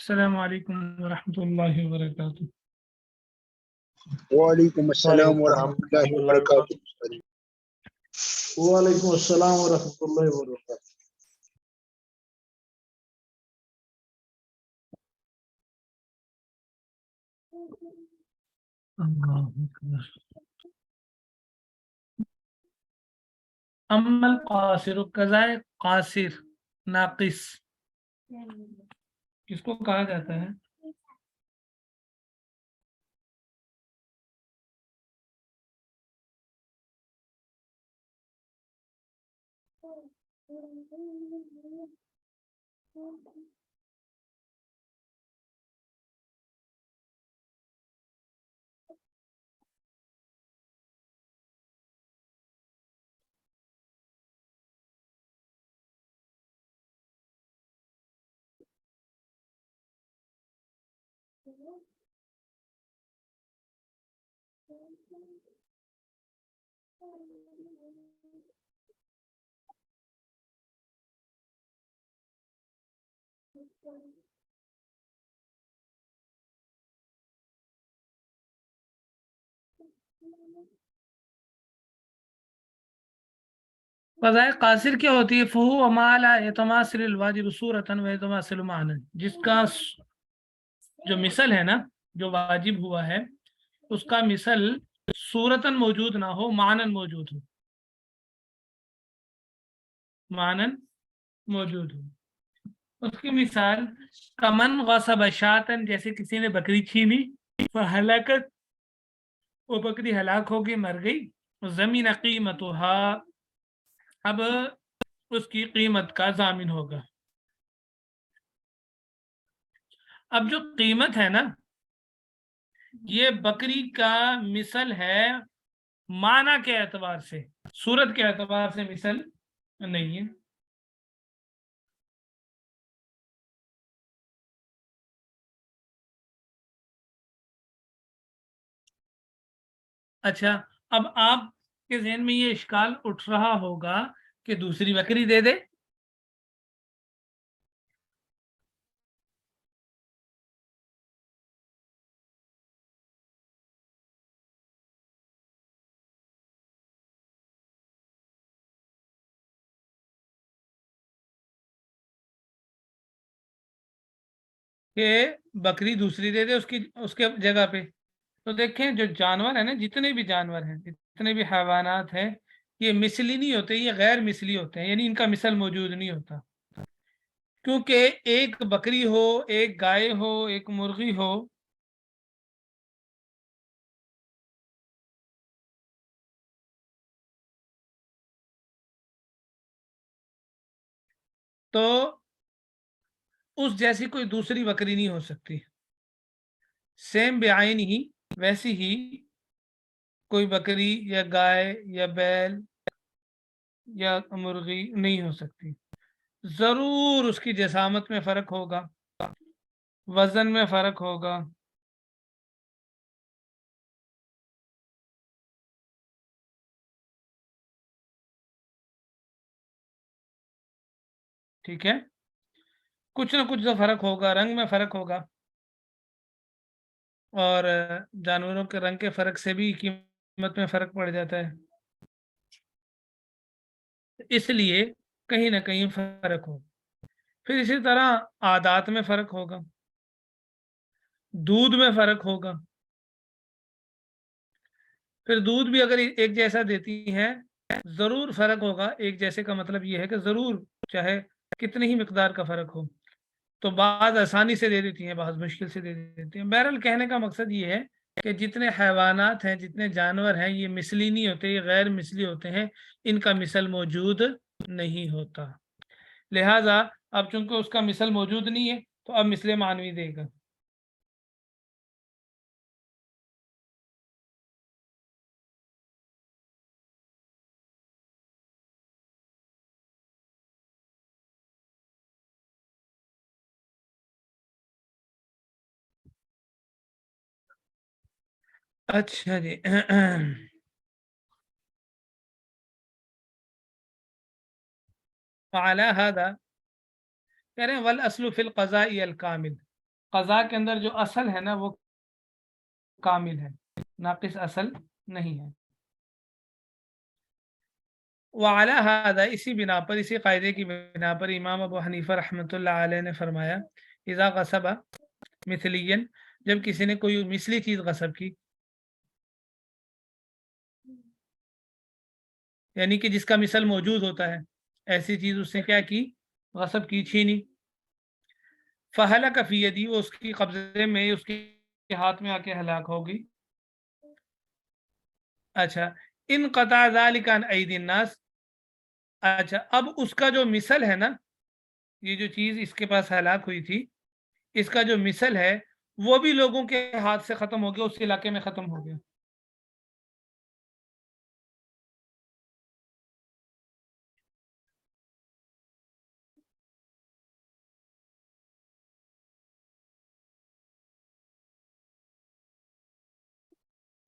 السلام علیکم ورحمۃ اللہ وبرکاتہ۔ وعلیکم السلام ورحمۃ اللہ وبرکاتہ۔ وعلیکم السلام ورحمۃ اللہ وبرکاتہ۔ اللہ اکبر۔ اما القاصر، قضائے قاصر ناقص کس کو کہا جاتا ہے؟ قضائے قاصر کیا ہوتی ہے؟ فہو ما لا یتماثل الواجب صورتا و یتماثل معنی، جس کا جو مثل ہے نا، جو واجب ہوا ہے اس کا مثل صورتاً موجود نہ ہو، معنن موجود ہو، معنن موجود ہو۔ اس کی مثال کمن غصب شاتن، جیسے کسی نے بکری چھینی، فہلکت، وہ بکری ہلاک ہوگی، مر گئی، زمین قیمتها، اب اس کی قیمت کا ضامن ہوگا۔ اب جو قیمت ہے نا، یہ بکری کا مثل ہے معنی کے اعتبار سے، صورت کے اعتبار سے مثل نہیں ہے۔ اچھا، اب آپ کے ذہن میں یہ اشکال اٹھ رہا ہوگا کہ دوسری بکری دے دے۔ کہ بکری دوسری دے دے اس کے جگہ پہ۔ تو دیکھیں، جو جانور ہیں نا، جتنے بھی جانور ہیں، جتنے بھی حیوانات ہیں، یہ مثلی نہیں ہوتے، یہ غیر مثلی ہوتے ہیں، یعنی ان کا مثل موجود نہیں ہوتا۔ کیونکہ ایک بکری ہو، ایک گائے ہو، ایک مرغی ہو، تو اس جیسی کوئی دوسری بکری نہیں ہو سکتی۔ سیم بعین ہی، ویسی ہی کوئی بکری یا گائے یا بیل یا مرغی نہیں ہو سکتی۔ ضرور اس کی جسامت میں فرق ہوگا، وزن میں فرق ہوگا، ٹھیک ہے، کچھ نہ کچھ تو فرق ہوگا، رنگ میں فرق ہوگا، اور جانوروں کے رنگ کے فرق سے بھی قیمت میں فرق پڑ جاتا ہے، اس لیے کہیں نہ کہیں فرق ہوگا۔ پھر اسی طرح عادات میں فرق ہوگا، دودھ میں فرق ہوگا۔ پھر دودھ بھی اگر ایک جیسا دیتی ہے، ضرور فرق ہوگا۔ ایک جیسے کا مطلب یہ ہے کہ ضرور، چاہے کتنی ہی مقدار کا فرق ہو، تو بعض آسانی سے دے دیتی ہیں، بعض مشکل سے دے دیتی ہیں۔ بہرحال کہنے کا مقصد یہ ہے کہ جتنے حیوانات ہیں، جتنے جانور ہیں، یہ مثلی نہیں ہوتے، یہ غیر مثلی ہوتے ہیں، ان کا مثل موجود نہیں ہوتا۔ لہٰذا اب چونکہ اس کا مثل موجود نہیں ہے، تو اب مثل معنوی دے گا۔ اچھا جی، فعلی هذا کہہ رہے ہیں والاصل فی القضاء الکامل، قضا کے اندر جو اصل ہے نا وہ کامل ہے، ناقص اصل نہیں ہے۔ وعلی ھذا، اسی بنا پر، اسی قاعدے کی بنا پر امام ابو حنیفہ رحمۃ اللہ علیہ نے فرمایا اذا غصب مثلیا، جب کسی نے کوئی مثلی چیز غصب کی، یعنی کہ جس کا مثل موجود ہوتا ہے، ایسی چیز اس نے کیا کی، غصب کی، چھینی، فہلک فی یدی، وہ اس کی قبضے میں، اس کے ہاتھ میں آ کے ہلاک ہوگی۔ اچھا، ان قطع ذلک عن ایدی الناس، اچھا اب اس کا جو مثل ہے نا، یہ جو چیز اس کے پاس ہلاک ہوئی تھی، اس کا جو مثل ہے وہ بھی لوگوں کے ہاتھ سے ختم ہو گیا، اس علاقے میں ختم ہو گیا۔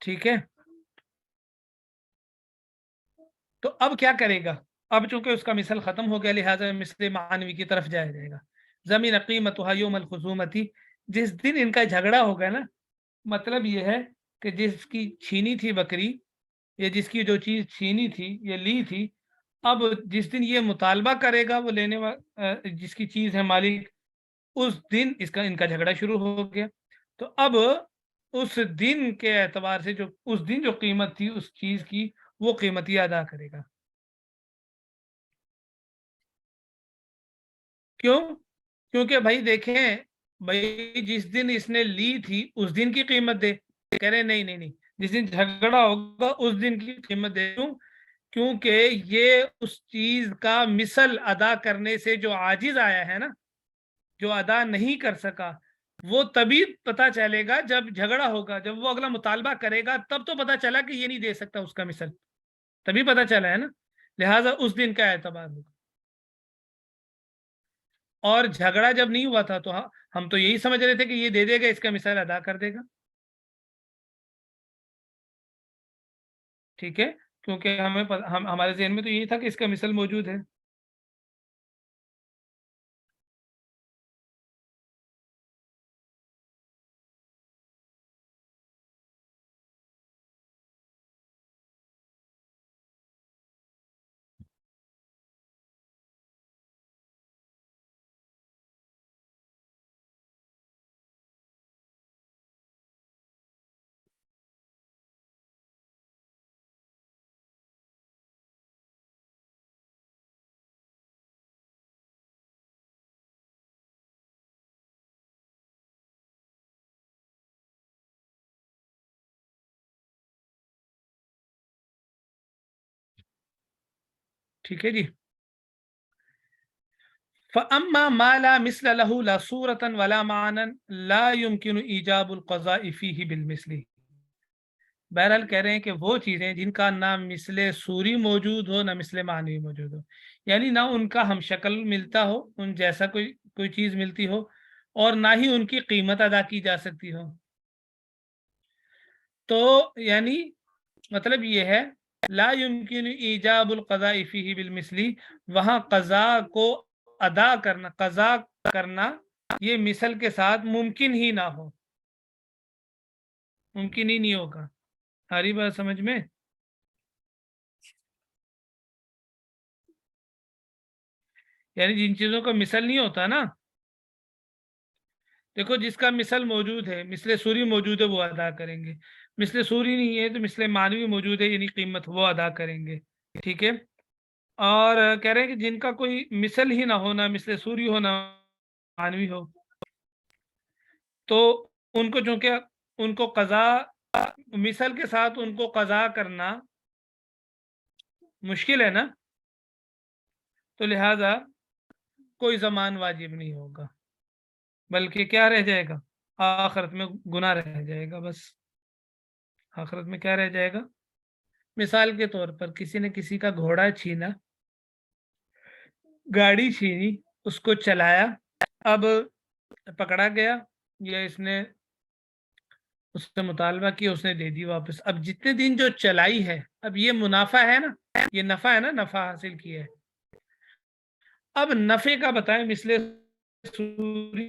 ٹھیک ہے، تو اب کیا کرے گا؟ اب چونکہ اس کا مثل ختم ہو گیا، لہٰذا مثل معنوی کی طرف جایا جائے گا۔ زمین قیمتها یوم الخصومتی، جس دن ان کا جھگڑا ہوگا نا، مطلب یہ ہے کہ جس کی چھینی تھی بکری، یا جس کی جو چیز چھینی تھی یا لی تھی، اب جس دن یہ مطالبہ کرے گا وہ لینے والا جس کی چیز ہے مالک، اس دن ان کا جھگڑا شروع ہو گیا۔ تو اب اس دن کے اعتبار سے اس دن جو قیمت تھی اس چیز کی، وہ قیمت ہی ادا کرے گا۔ کیوں؟ کیونکہ بھائی دیکھیں، بھائی جس دن اس نے لی تھی اس دن کی قیمت دے، کہہ رہے نہیں نہیں نہیں، جس دن جھگڑا ہوگا اس دن کی قیمت دے دوں، کیونکہ یہ اس چیز کا مثل ادا کرنے سے جو عاجز آیا ہے نا، جو ادا نہیں کر سکا، وہ تبھی پتا چلے گا جب جھگڑا ہوگا، جب وہ اگلا مطالبہ کرے گا تب تو پتا چلا کہ یہ نہیں دے سکتا اس کا مثل، تبھی پتا چلا ہے نا، لہٰذا اس دن کا اعتبار ہوگا۔ اور جھگڑا جب نہیں ہوا تھا تو ہم تو یہی سمجھ رہے تھے کہ یہ دے دے گا، اس کا مثال ادا کر دے گا، ٹھیک ہے، کیونکہ ہمارے ذہن میں تو یہی تھا کہ اس کا مثال موجود ہے۔ ٹھیک ہے جی، فَأَمَّا مَا لَا مِثْلَ لَهُ لَا صُورَةً وَلَا مَعْنًى لَا يُمْكِنُ إِيجَابُ الْقَضَاءِ فِيهِ بِالْمِثْلِ، بہرحال کہہ رہے ہیں کہ وہ چیزیں جن کا نہ مثل صوری موجود ہو نہ مثل معنوی موجود ہو، یعنی نہ ان کا ہم شکل ملتا ہو، ان جیسا کوئی چیز ملتی ہو، اور نہ ہی ان کی قیمت ادا کی جا سکتی ہو، تو یعنی مطلب یہ ہے لا يمكن ایجاب القضاء فیہ بالمثلی، وہاں قضا کو ادا کرنا، قضا کرنا یہ مثل کے ساتھ ممکن ہی نہ ہو، ممکن ہی نہیں ہوگا۔ ساری بات سمجھ میں؟ یعنی جن چیزوں کا مثل نہیں ہوتا نا، دیکھو جس کا مثل موجود ہے، مثل سوری موجود ہے، وہ ادا کریں گے، مثل سوری نہیں ہے تو مثل معنوی موجود ہے، یعنی قیمت وہ ادا کریں گے، ٹھیک ہے۔ اور کہہ رہے ہیں کہ جن کا کوئی مثل ہی نہ ہونا، مثل سوری ہو نہ معنوی ہو، تو ان کو چونکہ ان کو قضا، مثل کے ساتھ ان کو قضا کرنا مشکل ہے نا، تو لہذا کوئی زمان واجب نہیں ہوگا، بلکہ کیا رہ جائے گا، آخرت میں گناہ رہ جائے گا، بس آخرت میں کیا رہ جائے گا۔ مثال کے طور پر کسی نے کسی کا گھوڑا چھینا، گاڑی چھینی، اس کو چلایا، اب پکڑا گیا، یا اس نے اس سے مطالبہ کیا، اس نے دے دی واپس، اب جتنے دن جو چلائی ہے، اب یہ منافع ہے نا، یہ نفع ہے نا، نفع حاصل کیا ہے، اب نفع کا بتائیں مثل سوری،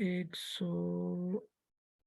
100,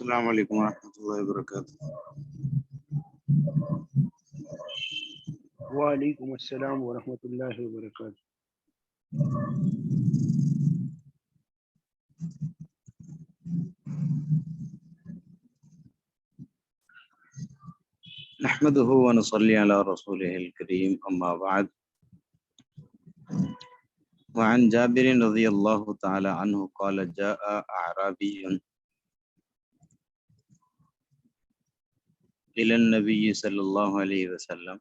السلام علیکم ورحمۃ اللہ وبرکاتہ. وعلیکم السلام ورحمۃ اللہ وبرکاتہ. نحمده ونصلي على رسوله الكريم اما بعد. وعن جابر رضی اللہ تعالی عنہ قال جاء اعرابی الى النبي صلی اللہ علیہ وسلم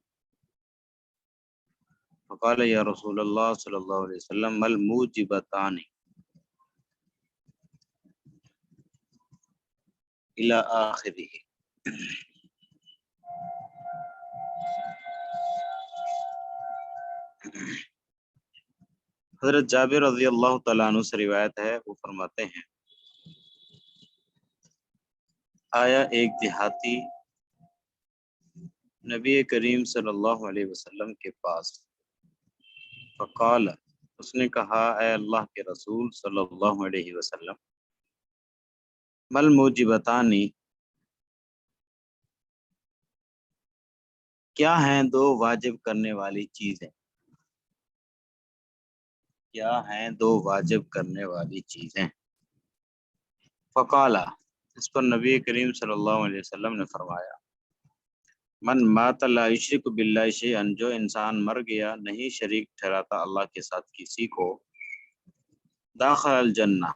فقال یا رسول اللہ صلی اللہ علیہ وسلم ما الموجبتان الى آخره. حضرت جابر رضی اللہ تعالیٰ عنہ سے روایت ہے، وہ فرماتے ہیں آیا ایک دیہاتی نبی کریم صلی اللہ علیہ وسلم کے پاس، فقال، اس نے کہا اے اللہ کے رسول صلی اللہ علیہ وسلم، مل موجبتانی، کیا ہیں دو واجب کرنے والی چیزیں، کیا ہیں دو واجب کرنے والی چیزیں. فقالا، اس پر نبی کریم صلی اللہ علیہ وسلم نے فرمایا من مات لا یشرک باللہ شیئا، جو انسان مر گیا نہیں شریک ٹھہراتا اللہ کے ساتھ کسی کو، داخل الجنہ،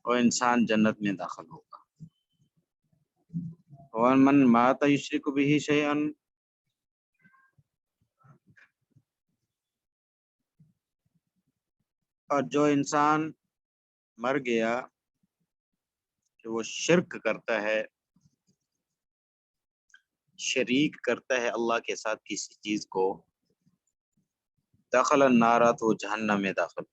وہ انسان جنت میں داخل ہوگا. ومن مات یشرک بہ شیئا، اور جو انسان مر گیا کہ وہ شرک کرتا ہے، شریک کرتا ہے اللہ کے ساتھ کسی چیز کو، دخل النار، تو وہ جہنم میں داخل.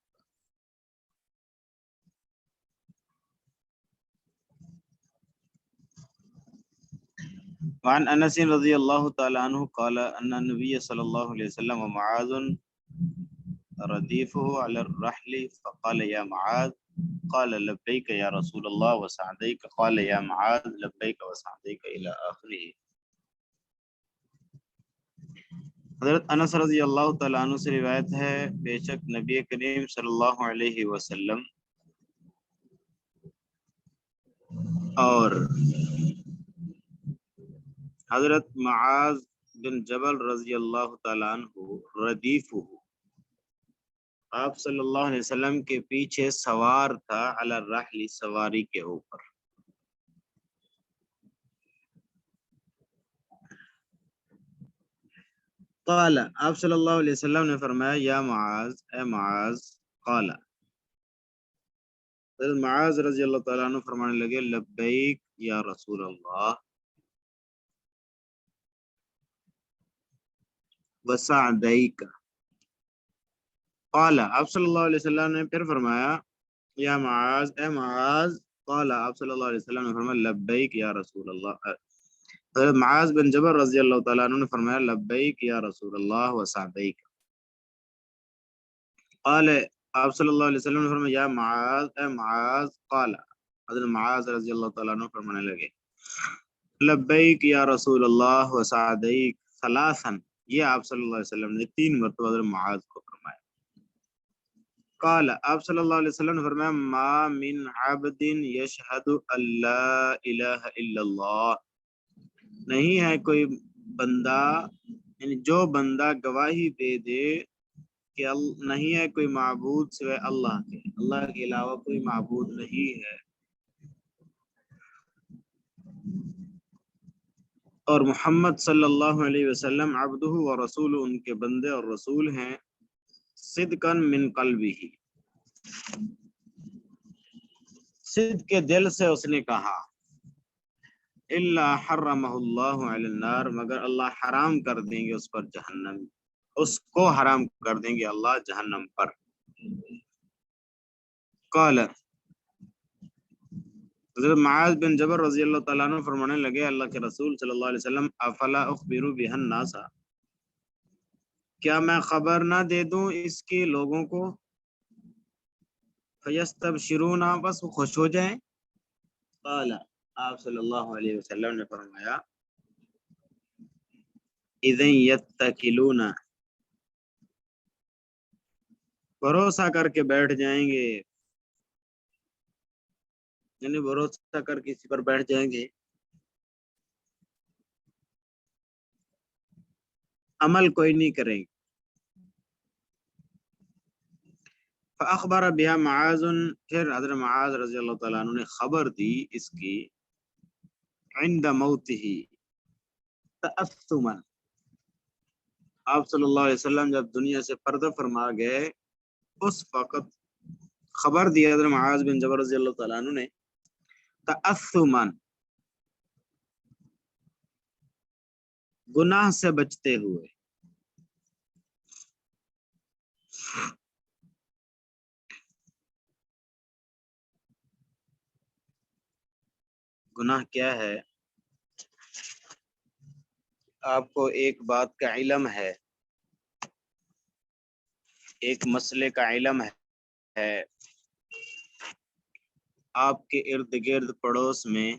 وعن انس رضی اللہ تعالی عنہ قال ان النبی صلی اللہ علیہ وسلم ومعاذ ردیفه على الرحل فقال یا معاذ، قال لبیک یا رسول اللہ وسعدیک، قال یا معاذ لبیک وسعدیک الى آخرہ. حضرت انس رضی اللہ تعالیٰ عنہ سے روایت ہے، بے شک نبی کریم صلی اللہ علیہ وسلم اور حضرت معاذ بن جبل رضی اللہ تعالیٰ عنہ ردیف، آپ صلی اللہ علیہ وسلم کے پیچھے سوار تھا، علی الرحل، سواری کے اوپر. قال، آپ صلی اللہ علیہ وسلم نے فرمایا یا معاذ، اے معاذ. قال، حضرت معاذ رضی اللہ تعالیٰ عنہ فرمانے لگے لبیک یا رسول اللہ وسعدیک. قال، آپ صلی اللہ علیہ وسلم نے پھر فرمایا یا معاذ، اے معاذ. قال، آپ صلی اللہ علیہ وسلم نے فرمایا لبیک یا رسول اللہ. حضرت معاذ بن جبل رضی اللہ تعالیٰ عنہ نے فرمایا لبیک یا رسول اللہ وسعدیک. قال، آپ صلی اللہ علیہ وسلم نے فرمایا یا معاذ، اے معاذ. قال، حضرت معاذ رضی اللہ تعالیٰ عنہ فرمانے لگے لبیک یا رسول اللہ وسعدیک ثلاثا. یہ آپ صلی اللہ علیہ وسلم نے 3 مرتبہ حضرت معاذ کو فرمایا. قال، آپ صلی اللہ علیہ وسلم نے فرمایا ما من عبد یشہد ان لا الہ الا اللہ، نہیں ہے کوئی بندہ، یعنی جو بندہ گواہی دے دے کہ نہیں ہے کوئی معبود سوائے اللہ کے، اللہ کے علاوہ کوئی معبود نہیں ہے، اور محمد صلی اللہ علیہ وسلم عبدہ و رسول، ان کے بندے اور رسول ہیں، صدقا من قلبہ، صدق کے دل سے اس نے کہا، الا حرمہ اللہ علی النار، مگر اللہ حرام کر دیں گے اس پر جہنم، اس کو حرام کر دیں گے اللہ جہنم پر. قال، حضرت معاذ بن جبل رضی اللہ تعالیٰ عنہ فرمانے لگے اللہ کے رسول صلی اللہ علیہ وسلم افلا اخبر بها الناس، کیا میں خبر نہ دے دوں اس کی لوگوں کو، فیستبشرون، بس وہ خوش ہو جائیں، قال آپ صلی اللہ علیہ وسلم نے فرمایا اذن یتکلون بھروسہ کر کے بیٹھ جائیں گے، یعنی بھروسہ کر کسی پر بیٹھ جائیں گے، عمل کوئی نہیں کریں گے۔ فاخبر بها معاذ، پھر حضرت معاذ رضی اللہ تعالیٰ عنہ نے خبر دی اس کی عند موته تأثما، آپ صلی اللہ علیہ وسلم جب دنیا سے پردہ فرما گئے اس وقت خبر دی حضرت معاذ بن جبل رضی اللہ تعالیٰ عنہ نے تأثما، گناہ سے بچتے ہوئے۔ گناہ کیا ہے؟ آپ کو ایک بات کا علم ہے، ایک مسئلے کا علم ہے، آپ کے ارد گرد پڑوس میں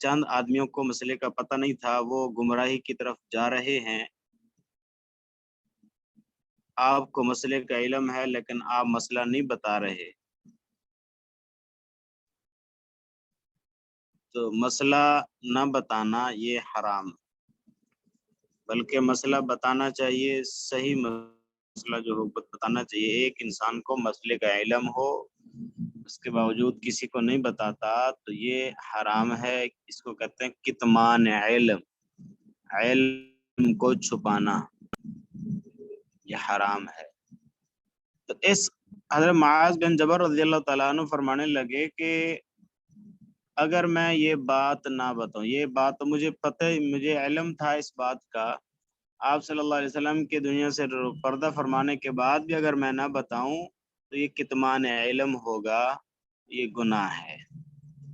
چند آدمیوں کو مسئلے کا پتہ نہیں تھا، وہ گمراہی کی طرف جا رہے ہیں، آپ کو مسئلے کا علم ہے لیکن آپ مسئلہ نہیں بتا رہے، تو مسئلہ نہ بتانا یہ حرام، بلکہ مسئلہ بتانا چاہیے، صحیح مسئلہ جو ہو بتانا چاہیے۔ ایک انسان کو مسئلے کا علم ہو اس کے باوجود کسی کو نہیں بتاتا تو یہ حرام ہے، اس کو کہتے ہیں کتمان علم، علم کو چھپانا، یہ حرام ہے۔ تو اس حضرت معاذ بن جبل رضی اللہ تعالیٰ عنہ فرمانے لگے کہ اگر میں یہ بات نہ بتاؤں، یہ بات تو مجھے پتہ، مجھے علم تھا اس بات کا، آپ صلی اللہ علیہ وسلم کے دنیا سے پردہ فرمانے کے بعد بھی اگر میں نہ بتاؤں تو یہ کتمان علم ہوگا، یہ گناہ ہے۔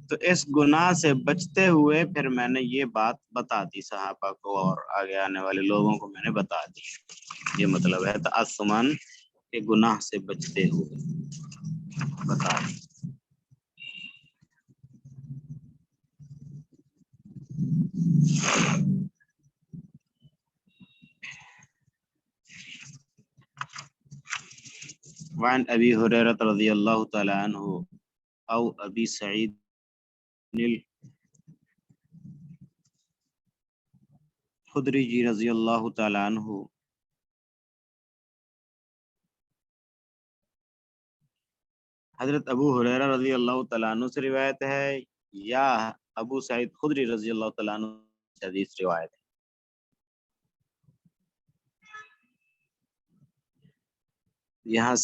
تو اس گناہ سے بچتے ہوئے پھر میں نے یہ بات بتا دی صحابہ کو اور آگے آنے والے لوگوں کو میں نے بتا دی، یہ مطلب ہے تعصمان کے گناہ سے بچتے ہوئے بتا دی۔ وعن ابی ہریرہ رضی اللہ تعالی عنہ او ابی سعید خدری جی رضی اللہ تعالی عنہ حضرت ابو ہریرہ رضی اللہ تعالیٰ عنہ سے روایت ہے یا ابو سعید خدری رضی اللہ تعالیٰ عنہ سے حدیث روایت ہے۔ یہاں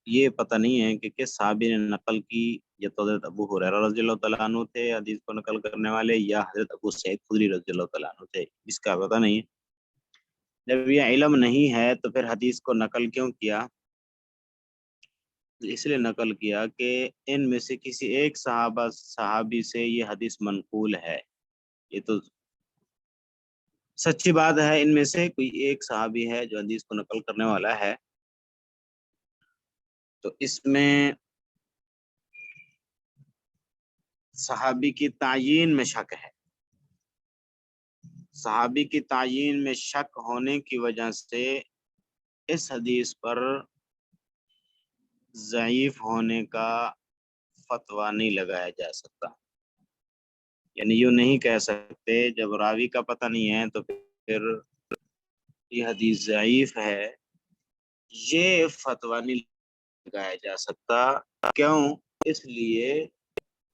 یہ پتہ نہیں ہے کہ کس صحابی نے نقل کی، یا تو حضرت ابو ہریرہ رضی اللہ تعالیٰ عنہ تھے حدیث کو نقل کرنے والے، یا حضرت ابو سعید خدری رضی اللہ تعالیٰ عنہ تھے، اس کا پتہ نہیں ہے۔ جب یہ علم نہیں ہے تو پھر حدیث کو نقل کیوں کیا؟ اس لیے نقل کیا کہ ان میں سے کسی ایک صحابی سے یہ حدیث منقول ہے، یہ تو سچی بات ہے، ان میں سے کوئی ایک صحابی ہے جو حدیث کو نقل کرنے والا ہے، تو اس میں صحابی کی تعیین میں شک ہے، صحابی کی تعیین میں شک ہونے کی وجہ سے اس حدیث پر ضعیف ہونے کا فتویٰ نہیں لگایا جا سکتا، یعنی یوں نہیں کہہ سکتے جب راوی کا پتہ نہیں ہے تو پھر یہ حدیث ضعیف ہے، یہ فتویٰ نہیں لگایا جا سکتا۔ کیوں؟ اس لیے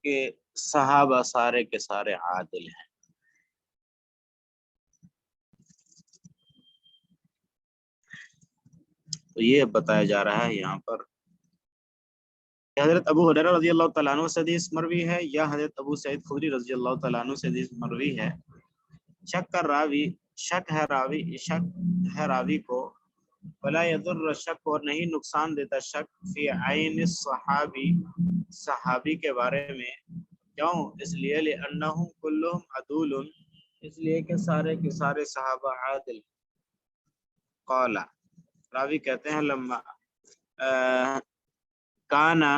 کہ صحابہ سارے کے سارے عادل ہیں، تو یہ بتایا جا رہا ہے یہاں پر حضرت ابو ہریرہ رضی اللہ تعالیٰ عنہ سے حدیث مروی ہے یا حضرت ابو سعید خدری رضی اللہ تعالیٰ عنہ سے حدیث مروی ہے۔ شک ہے راوی کو، ولا یضر شک، اور نہیں نقصان دیتا شک، فی عین الصحابی، صحابی کے بارے میں، کیوں؟ اس لیے لأنہم کلہم عدول، اس لیے کہ سارے کے سارے صحابہ عادل۔ قال، راوی کہتے ہیں لما کانا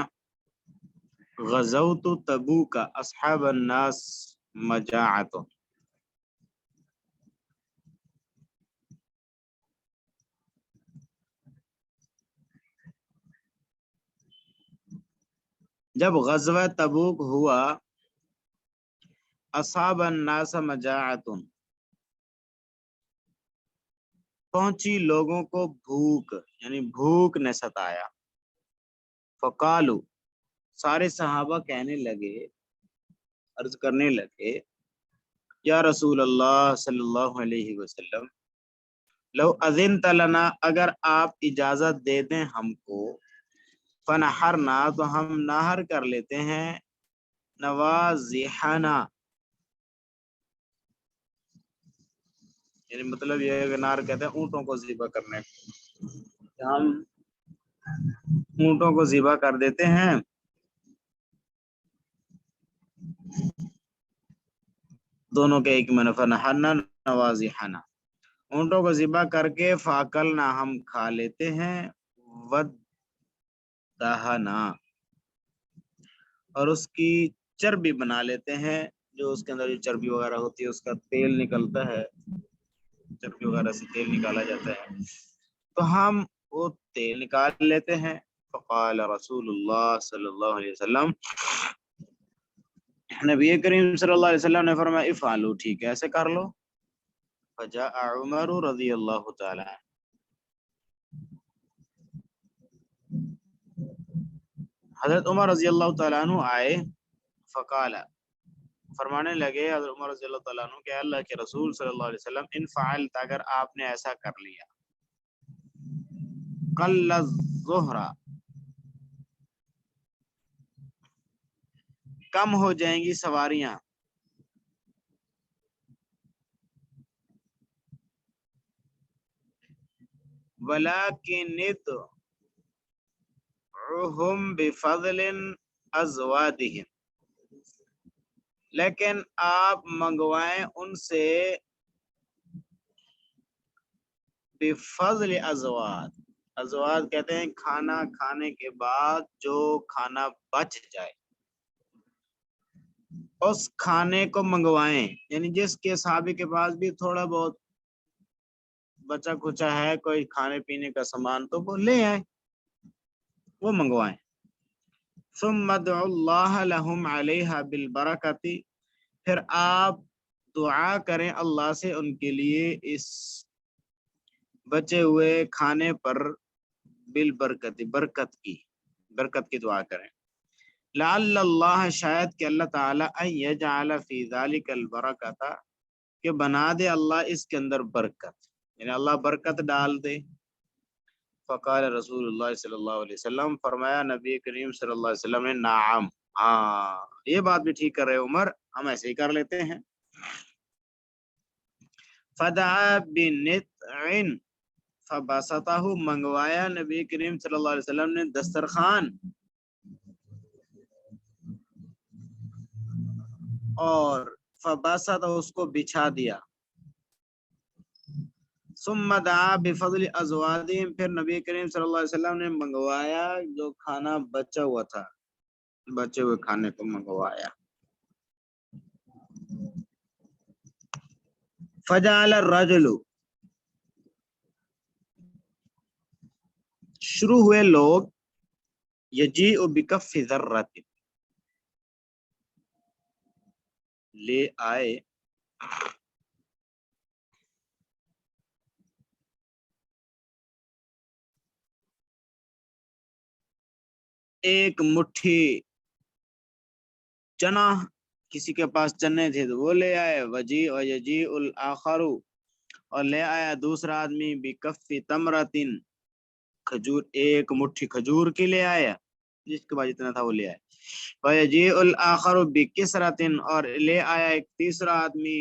غزوت تبوک اصحاب الناس مجاعت. جب غزوہ تبوک ہوا اصحاب الناس مجاعت، پہنچی لوگوں کو بھوک، یعنی بھوک نے ستایا. فقالو، سارے صحابہ کہنے لگے، عرض کرنے لگے، یا رسول اللہ صلی اللہ علیہ وسلم، لو اذنت لنا، اگر آپ اجازت دے دیں ہم کو، فنحرنا، تو ہم نہر کر لیتے ہیں، نوازحنا، یعنی مطلب یہ ہے کہ نہر کہتے ہیں اونٹوں کو ذبح کرنے کو، ہم اونٹوں کو ذبح کر دیتے ہیں. دونوں کے ایک میں فنحرنا نوازحنا، اونٹوں کو ذبح کر کے، فاکلنا، ہم کھا لیتے ہیں، ودہنا، اور اس کی چربی بنا لیتے ہیں، جو اس کے اندر جو چربی وغیرہ ہوتی ہے اس کا تیل نکلتا ہے، چربی وغیرہ سے تیل نکالا جاتا ہے، تو ہم وہ تیل نکال لیتے ہیں. فقال رسول اللہ صلی اللہ علیہ وسلم، نبی کریم صلی اللہ علیہ وسلم نے فرمایا، افعلوا، ٹھیک ہے ایسے کر لو. فجاء عمر رضی اللہ تعالی عنہ، حضرت عمر رضی اللہ تعالیٰ عنہ آئے. فقال، فرمانے لگے حضرت عمر رضی اللہ تعالیٰ عنہ کہ اللہ کے رسول صلی اللہ علیہ وسلم، ان فعلت، اگر آپ نے ایسا کر لیا، قل الظہر، کم ہو جائیں گی سواریاں، ولیکن ادعوہم بفضل ازوادہم، لیکن آپ منگوائیں ان سے بفضل ازواد، ازواد کہتے ہیں کھانا کھانے کے بعد جو کھانا بچ جائے، اس کھانے کو منگوائیں، یعنی جس کے صحابی کے پاس بھی تھوڑا بہت بچا کچا ہے کوئی کھانے پینے کا سامان، تو وہ لے آئے، وہ منگوائیں. ثم ادعوا اللہ لہم علیہا بالبرکۃ، پھر آپ دعا کریں اللہ سے ان کے لیے اس بچے ہوئے کھانے پر، بالبرکت، برکت کی دعا کریں. لعل اللہ، شاید کہ اللہ تعالی ان یجعل فی ذلک البرکۃ، کہ بنا دے اللہ اس کے اندر برکت، یعنی اللہ برکت ڈال دے. فقال رسول اللہ صلی اللہ علیہ وسلم، فرمایا نبی کریم صلی اللہ علیہ وسلم نے، نعم، ہاں یہ بات بھی ٹھیک کر رہے عمر، ہم ایسے ہی کر لیتے ہیں. فدعا بنطع، فبسطہ، منگوایا نبی کریم صلی اللہ علیہ وسلم نے دسترخوان، اور فبسطہ، اس کو بچھا دیا. ثم دعا بفضل ازوادہم، پھر نبی کریم صلی اللہ علیہ وسلم نے منگوایا جو کھانا بچا ہوا تھا، بچے ہوئے کھانے کو منگوایا. فجعل الرجل، شروع ہوئے لوگ، یجیء بکف ذرۃ، لے آئے ایک مٹھی چنا، کسی کے پاس چنے تھے تو وہ لے آئے. وجیء و یجیء الآخر، اور لے آیا دوسرا آدمی، بکف تمرۃ، کھجور، ایک مٹھی کھجور کی لے آیا، جس کے پاس جتنا تھا وہ لے آیا. ویجیء الآخر بکسرۃ، اور لے آیا ایک تیسرا آدمی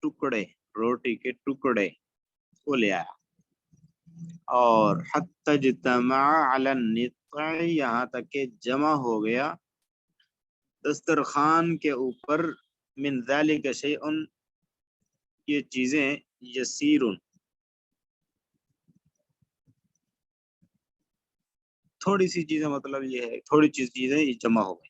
ٹکڑے، روٹی کے ٹکڑے، وہ لے آیا. اور حتی اجتمع علی النطع، یہاں تک کہ جمع ہو گیا دسترخوان کے اوپر، من ذلک شیء، یہ چیزیں، یسیر، تھوڑی سی چیزیں، مطلب یہ ہے تھوڑی چیزیں یہ جمع ہو گئی.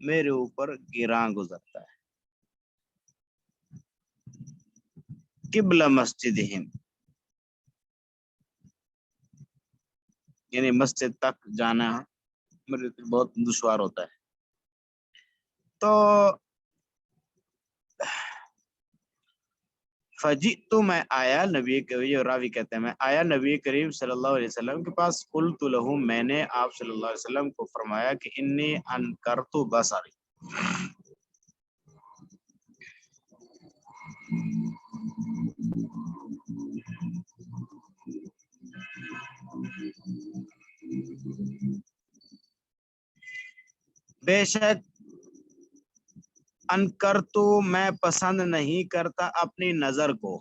میرے اوپر گراں گزرتا ہے. قبلہ مسجدہم یعنی مسجد تک جانا میرے لیے بہت دشوار ہوتا ہے. تو فجئت میں آیا نبی کریم، راوی کہتے ہیں میں آیا نبی کریم صلی اللہ علیہ وسلم کے پاس. قلت لہ میں نے آپ صلی اللہ علیہ وسلم کو فرمایا کہ انی انکرت بصری، بے شک انکرتو میں پسند نہیں کرتا اپنی نظر کو.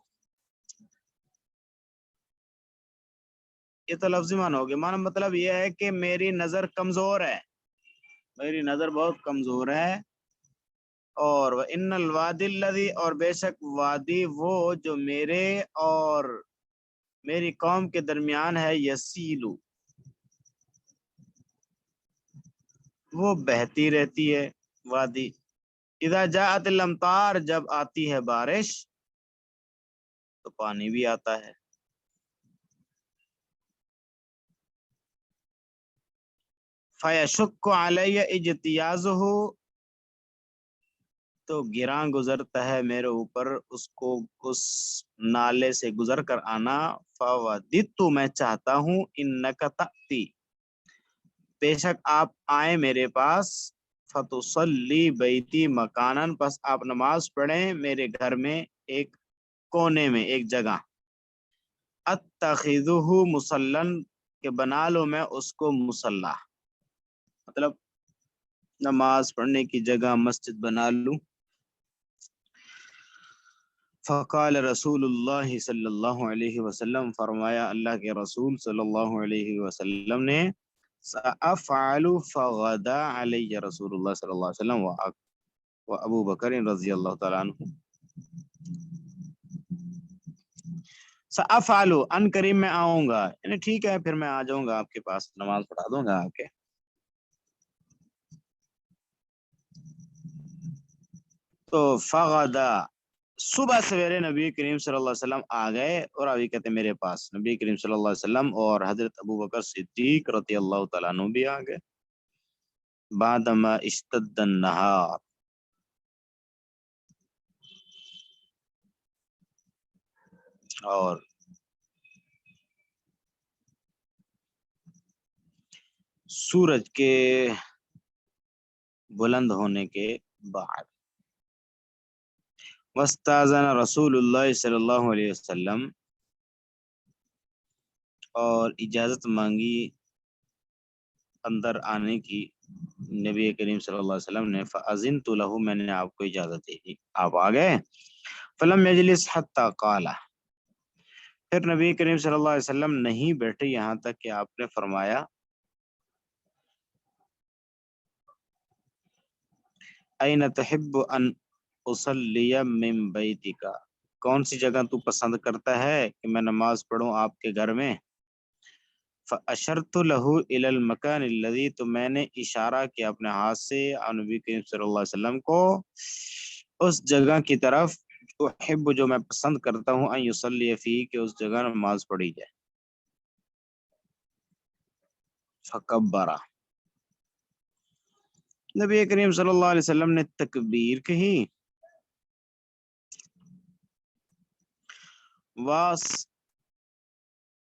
یہ تو لفظی معنی ہوگی. معنی مطلب یہ ہے کہ میری نظر کمزور ہے، میری نظر بہت کمزور ہے. اور ان الوادی الذی، اور بے شک وادی وہ جو میرے اور میری قوم کے درمیان ہے، یسیلو وہ بہتی رہتی ہے وادی. اذا جاءت الامطار جب آتی ہے بارش تو پانی بھی آتا ہے. فیشق علی اجتیازہ تو گراں گزرتا ہے میرے اوپر اس کو اس نالے سے گزر کر آنا. فوددت میں چاہتا ہوں انک تأتی بے شک آپ آئیں میرے پاس. فتصلی بیتی مکانن پس آپ نماز پڑھیں میرے گھر میں ایک کونے میں ایک جگہ. اتخذہ مصلن کہ بنا لو میں اس کو مصلی، مطلب نماز پڑھنے کی جگہ مسجد بنا لوں. فقال رسول اللہ صلی اللہ علیہ وسلم فرمایا اللہ کے رسول صلی اللہ علیہ وسلم نے سأفعل فغدا علی رسول اللہ صلی اللہ علیہ وسلم و ابو بکر رضی اللہ تعالیٰ عنہ. سأفعل ان قریب میں آؤں گا، یعنی ٹھیک ہے پھر میں آ جاؤں گا آپ کے پاس، نماز پڑھا دوں گا آپ کے. تو فغدا صبح سویرے نبی کریم صلی اللہ علیہ وسلم آ گئے، اور ابھی کہتے ہیں میرے پاس نبی کریم صلی اللہ علیہ وسلم اور حضرت ابو بکر صدیق رضی اللہ تعالیٰ عنہ بھی آ گئے. بعدما اشتد النہار اور سورج کے بلند ہونے کے بعد. واستاذن رسول اللہ صلی اللہ علیہ وسلم اور اجازت مانگی اندر آنے کی نبی کریم صلی اللہ علیہ وسلم نے. فاذنت له میں نے آپ کو اجازت دے دی، آپ آ گئے. فلم یجلس حتی قال پھر نبی کریم صلی اللہ علیہ وسلم نہیں بیٹھے یہاں تک کہ آپ نے فرمایا این تحب ان اصلی من بیتک کون سی جگہ تو پسند کرتا ہے کہ میں نماز پڑھوں آپ کے گھر میں. فاشرت له الى المکان الذی تو میں نے اشارہ کیا اپنے ہاتھ سے نبی کریم صلی اللہ علیہ وسلم کو اس جگہ کی طرف احب جو میں پسند کرتا ہوں ان یصلی فی کہ اس جگہ نماز پڑھی جائے. فکبر نبی کریم صلی اللہ علیہ وسلم نے تکبیر کہی.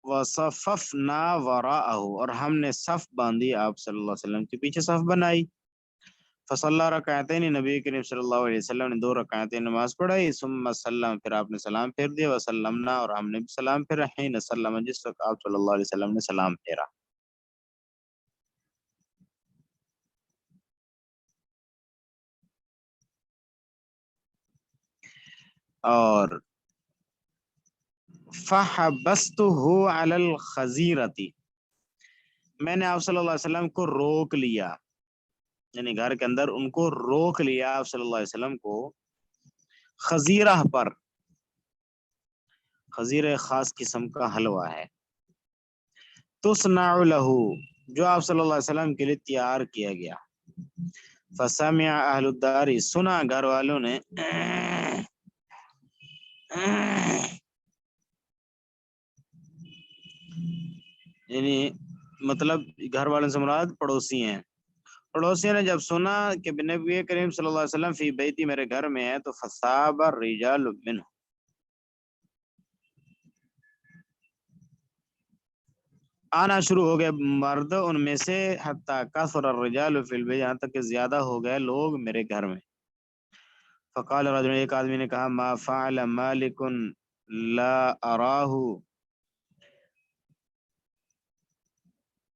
وصففنا وراءہ اور ہم نے صف باندھی آپ صلی اللہ علیہ وسلم کے پیچھے صف بنائی. فصلی رکعتین نبی کریم صلی اللہ علیہ وسلم نے 2 رکعتیں نماز پڑھائی. ثم سلم پھر آپ نے سلام پھیر دیا. وسلمنا اور ہم نے بھی سلام پھیرا. حین سلم جس وقت آپ صلی اللہ علیہ وسلم نے سلام پھیرا. اور فحبستہ علی الخزیرۃ میں نے آپ صلی اللہ علیہ وسلم کو روک لیا، یعنی گھر کے اندر ان کو روک لیا آپ صلی اللہ علیہ وسلم کو خزیرہ پر. خزیرہ خاص قسم کا حلوہ ہے. تصنع لہ جو آپ صلی اللہ علیہ وسلم کے لیے تیار کیا گیا. فسمع اہل الدار، سنا گھر والوں نے، یعنی مطلب گھر والوں سے مراد پڑوسی ہیں، پڑوسیوں نے جب سنا کہ نبی کریم صلی اللہ علیہ وسلم فی بیتی میرے گھر میں ہے، تو فصاب الرجال منہ، آنا شروع ہو گئے مرد ان میں سے، حتی کثر الرجال فی البیت، یہاں تک کہ زیادہ ہو گئے لوگ میرے گھر میں۔ فقال رجل، ایک آدمی نے کہا، ما فعل مالک لا اراہ،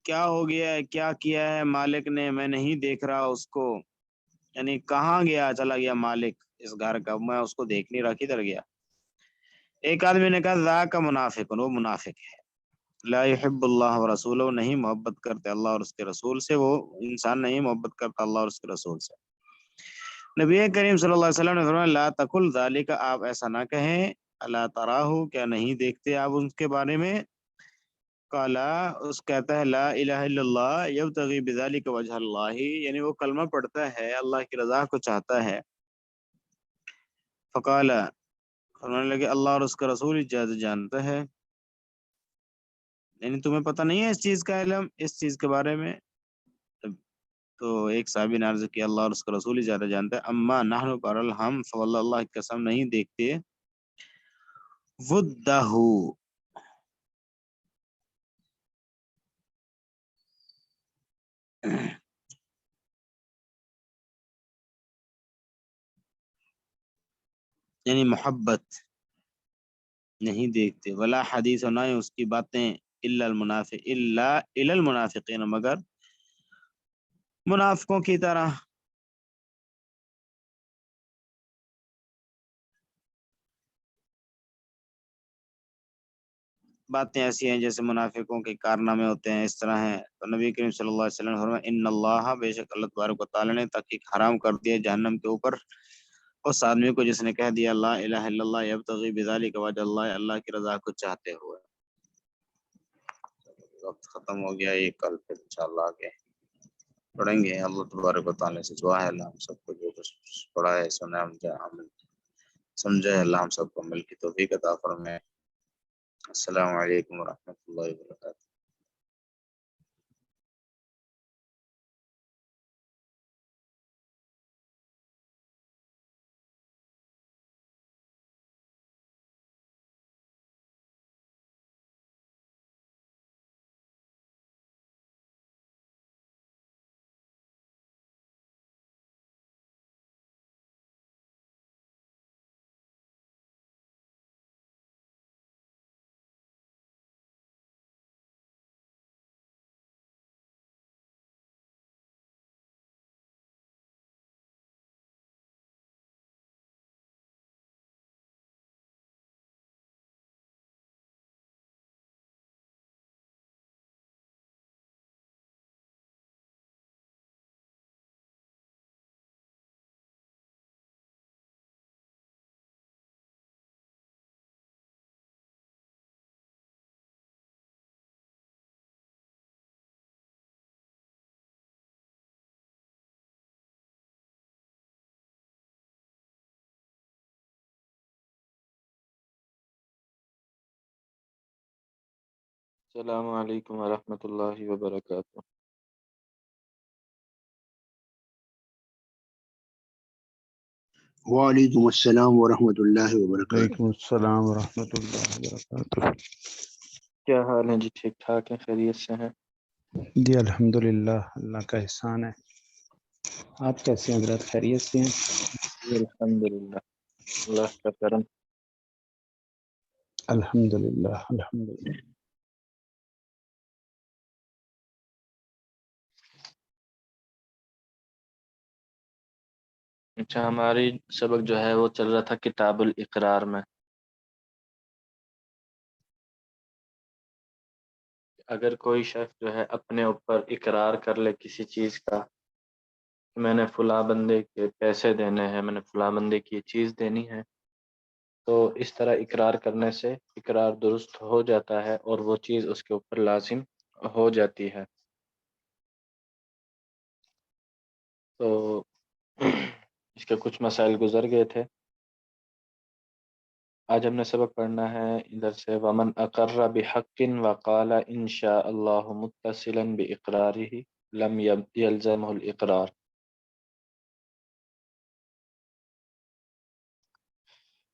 کیا ہو گیا ہے، کیا کیا ہے مالک نے، میں نہیں دیکھ رہا اس کو، یعنی کہاں گیا، چلا گیا مالک اس گھر کا، میں اس کو دیکھ نہیں رہا، کدھر گیا۔ ایک آدمی نے کہا، ذاک منافق، وہ منافق ہے، لا يحب اللہ ورسولہ، نہیں محبت کرتے اللہ اور اس کے رسول سے، وہ انسان نہیں محبت کرتا اللہ اور اس کے رسول سے۔ نبی کریم صلی اللہ علیہ وسلم نے فرمایا، لا تقل ذالک، آپ ایسا نہ کہیں، الا تراہ، کیا نہیں دیکھتے آپ ان کے بارے میں، قالا، اس کہتا ہے، لا الہ الا اللہ یبتغی بذالک وجہ اللہ، یعنی وہ کلمہ پڑھتا ہے اللہ کی رضا کو چاہتا ہے۔ فقال، فرمانے لگے، اللہ اور اس کا رسول ہی زیادہ جانتا ہے، یعنی تمہیں پتہ نہیں ہے اس چیز کا علم، اس چیز کے بارے میں۔ تو ایک صحابی نے عرض کیا، اللہ اور اس کا رسول ہی زیادہ جانتا ہے، اما نحن، برل ہم، فواللہ، اللہ کی قسم، نہیں دیکھتے، ودہ، یعنی محبت نہیں دیکھتے، ولا حدیث، نہ اس کی باتیں، الا المنافق، الا الی المنافقین، مگر منافقوں کی طرح۔ باتیں ایسی ہیں جیسے منافقوں کے کارنامے ہوتے ہیں، اس طرح ہیں۔ تو نبی کریم صلی اللہ علیہ وسلم نے فرمایا، ان اللہ، بے شک اللہ تبارک و تعالی نے تحقیق حرام کر دیا جہنم کے اوپر اس آدمی کو جس نے کہہ دیا، لا الہ الا اللہ یبتغی بذالک وجہ اللہ، اللہ کی رضا کو چاہتے ہوئے۔ وقت ختم ہو گیا، یہ کل پھر انشاءاللہ آگے پڑھیں گے۔ اللہ تبارک و تعالی سے دعا ہے، اللہ ہم سب کو جو کچھ پڑھا ہے سنا سمجھا ہے، اللہ ہم سب کو عمل کی توفیق عطا فرمائے۔ السلام علیکم ورحمۃ اللہ وبرکاتہ۔ السلام علیکم ورحمۃ اللہ وبرکاتہ۔ وعلیکم السلام ورحمۃ اللہ وبرکاتہ۔ وعلیکم السلام ورحمۃ اللہ وبرکاتہ۔ کیا حال ہے جی؟ ٹھیک ٹھاک ہیں؟ خیریت سے ہیں؟ جی الحمدللہ، اللہ کا احسان ہے۔ آپ کیسے ہیں حضرت؟ خیریت سے ہیں؟ جی الحمدللہ، اللہ کا کرم۔ الحمدللہ الحمدللہ۔ اچھا، ہماری سبق جو ہے وہ چل رہا تھا کتاب الاقرار میں۔ اگر کوئی شخص جو ہے اپنے اوپر اقرار کر لے کسی چیز کا، میں نے فلاں بندے کے پیسے دینے ہیں، میں نے فلاں بندے کی یہ چیز دینی ہے، تو اس طرح اقرار کرنے سے اقرار درست ہو جاتا ہے اور وہ چیز اس کے اوپر لازم ہو جاتی ہے۔ تو اس کے کچھ مسائل گزر گئے تھے. آج ہم نے سبق پڑھنا ہے ادھر سے ومن اقر بحق وقال ان شاء اللہ متصلا باقرارہ لم یلزمہ الاقرار.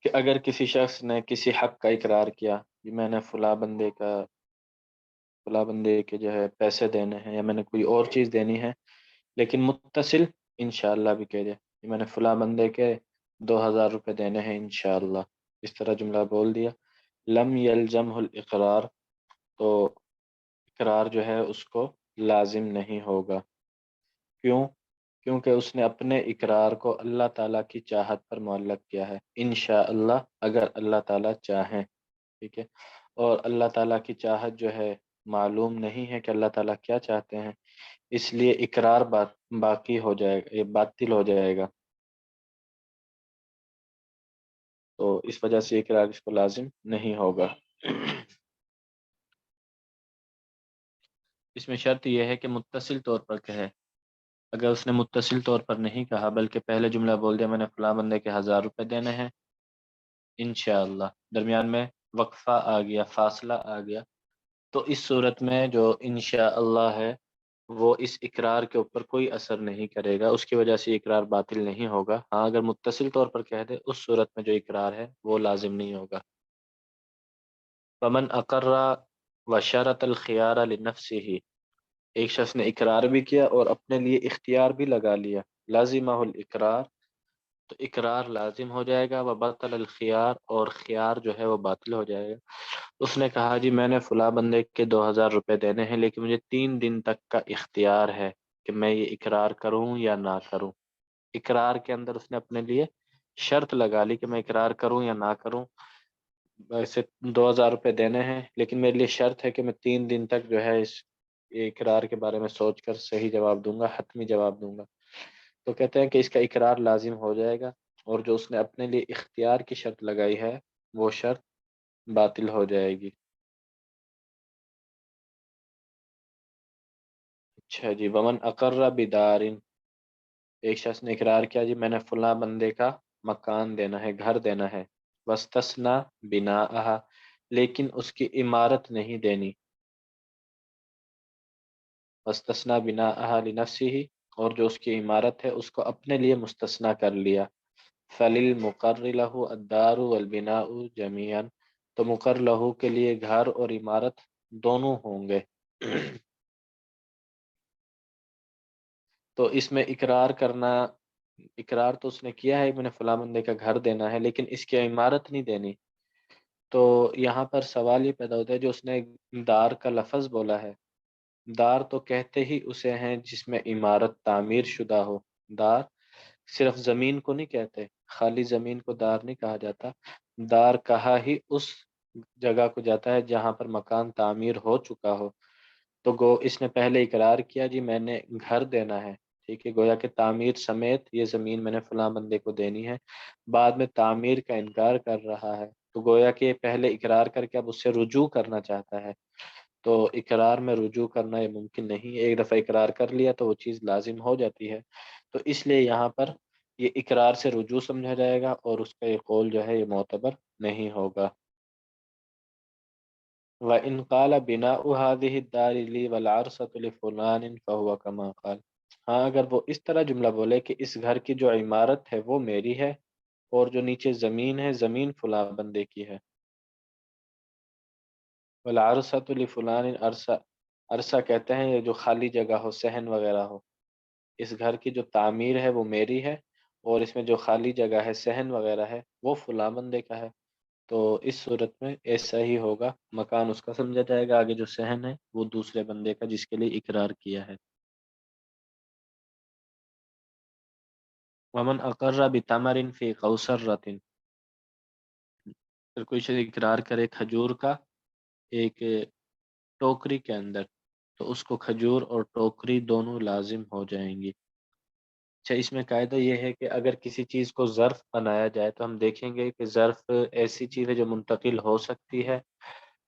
کہ اگر کسی شخص نے کسی حق کا اقرار کیا کہ میں نے فلاں بندے کے جو ہے پیسے دینے ہیں یا میں نے کوئی اور چیز دینی ہے، لیکن متصل انشاءاللہ بھی کہہ دے کہ میں نے فلاں بندے کے 2000 روپے دینے ہیں انشاءاللہ، اس طرح جملہ بول دیا، لم یلزمہ الاقرار، تو اقرار جو ہے اس کو لازم نہیں ہوگا. کیوں؟ کیونکہ اس نے اپنے اقرار کو اللہ تعالیٰ کی چاہت پر معلق کیا ہے. انشاءاللہ اگر اللہ تعالیٰ چاہیں، ٹھیک ہے، اور اللہ تعالیٰ کی چاہت جو ہے معلوم نہیں ہے کہ اللہ تعالیٰ کیا چاہتے ہیں، اس لیے اقرار باقی ہو جائے گا، یہ باطل ہو جائے گا. تو اس وجہ سے اقرار اس کو لازم نہیں ہوگا. اس میں شرط یہ ہے کہ متصل طور پر کہے. اگر اس نے متصل طور پر نہیں کہا بلکہ پہلے جملہ بول دیا میں نے فلاں بندے کے 1000 روپے دینے ہیں انشاءاللہ، درمیان میں وقفہ آ گیا، فاصلہ آ گیا، تو اس صورت میں جو انشاءاللہ ہے وہ اس اقرار کے اوپر کوئی اثر نہیں کرے گا، اس کی وجہ سے اقرار باطل نہیں ہوگا. ہاں اگر متصل طور پر کہہ دے اس صورت میں جو اقرار ہے وہ لازم نہیں ہوگا. فمن اقر وشرط الخيار لنفسه، ایک شخص نے اقرار بھی کیا اور اپنے لیے اختیار بھی لگا لیا، لازمہ الاقرار، تو اقرار لازم ہو جائے گا. وبطل الخيار، اور خیار جو ہے وہ باطل ہو جائے گا. اس نے کہا جی میں نے فلاں بندے کے 2000 روپے دینے ہیں لیکن مجھے 3 دن تک کا اختیار ہے کہ میں یہ اقرار کروں یا نہ کروں. اقرار کے اندر اس نے اپنے لیے شرط لگا لی کہ میں اقرار کروں یا نہ کروں. ویسے 2000 روپے دینے ہیں لیکن میرے لیے شرط ہے کہ میں 3 دن تک جو ہے اس اقرار کے بارے میں سوچ کر صحیح جواب دوں گا، حتمی جواب دوں گا. تو کہتے ہیں کہ اس کا اقرار لازم ہو جائے گا، اور جو اس نے اپنے لیے اختیار کی شرط لگائی ہے وہ شرط باطل ہو جائے گی. اچھا جی، ومن اقر بدار، ایک شخص نے اقرار کیا جی میں نے فلاں بندے کا مکان دینا ہے، گھر دینا ہے، واستثنى بناءها، لیکن اس کی عمارت نہیں دینی، واستثنى بناءها لنفسه، اور جو اس کی عمارت ہے اس کو اپنے لیے مستثنا کر لیا. فللمقر له الدار والبناء جميعا، تو مقر له کے لیے گھر اور عمارت دونوں ہوں گے. تو اس میں اقرار کرنا، اقرار تو اس نے کیا ہے میں نے فلاں بندے کا گھر دینا ہے لیکن اس کی عمارت نہیں دینی. تو یہاں پر سوال یہ پیدا ہوتا ہے جو اس نے دار کا لفظ بولا ہے، دار تو کہتے ہی اسے ہیں جس میں عمارت تعمیر شدہ ہو. دار صرف زمین کو نہیں کہتے، خالی زمین کو دار نہیں کہا جاتا، دار کہا ہی اس جگہ کو جاتا ہے جہاں پر مکان تعمیر ہو چکا ہو. تو گو اس نے پہلے اقرار کیا جی میں نے گھر دینا ہے، ٹھیک ہے، گویا کہ تعمیر سمیت یہ زمین میں نے فلاں بندے کو دینی ہے، بعد میں تعمیر کا انکار کر رہا ہے، تو گویا کہ پہلے اقرار کر کے اب اس سے رجوع کرنا چاہتا ہے. تو اقرار میں رجوع کرنا یہ ممکن نہیں، ایک دفعہ اقرار کر لیا تو وہ چیز لازم ہو جاتی ہے. تو اس لیے یہاں پر یہ اقرار سے رجوع سمجھا جائے گا اور اس کا یہ قول جو ہے یہ معتبر نہیں ہوگا. وَإِنْ قَالَ بِنَاءُ هَذِهِ الدَّارِ لِي وَالْعَرْصَةُ لِفُلَانٍ فَهُوَ كَمَا قَالَ، ہاں اگر وہ اس طرح جملہ بولے کہ اس گھر کی جو عمارت ہے وہ میری ہے اور جو نیچے زمین ہے زمین فلاں بندے کی ہے. وَالْعَرْصَةُ لِفُلَانٍ، عرصہ کہتے ہیں یہ جو خالی جگہ ہو، صحن وغیرہ ہو، اس گھر کی جو تعمیر ہے وہ میری ہے اور اس میں جو خالی جگہ ہے، صحن وغیرہ ہے، وہ فلاں بندے کا ہے. تو اس صورت میں ایسا ہی ہوگا، مکان اس کا سمجھا جائے گا، آگے جو صحن ہے وہ دوسرے بندے کا جس کے لیے اقرار کیا ہے. ومن اقر بتمر فی قوسرۃ، پھر کوئی شخص اقرار کرے کھجور کا ایک ٹوکری کے اندر، تو اس کو کھجور اور ٹوکری دونوں لازم ہو جائیں گی. اچھا، اس میں قاعدہ یہ ہے کہ اگر کسی چیز کو ظرف بنایا جائے تو ہم دیکھیں گے کہ ظرف ایسی چیز ہے جو منتقل ہو سکتی ہے.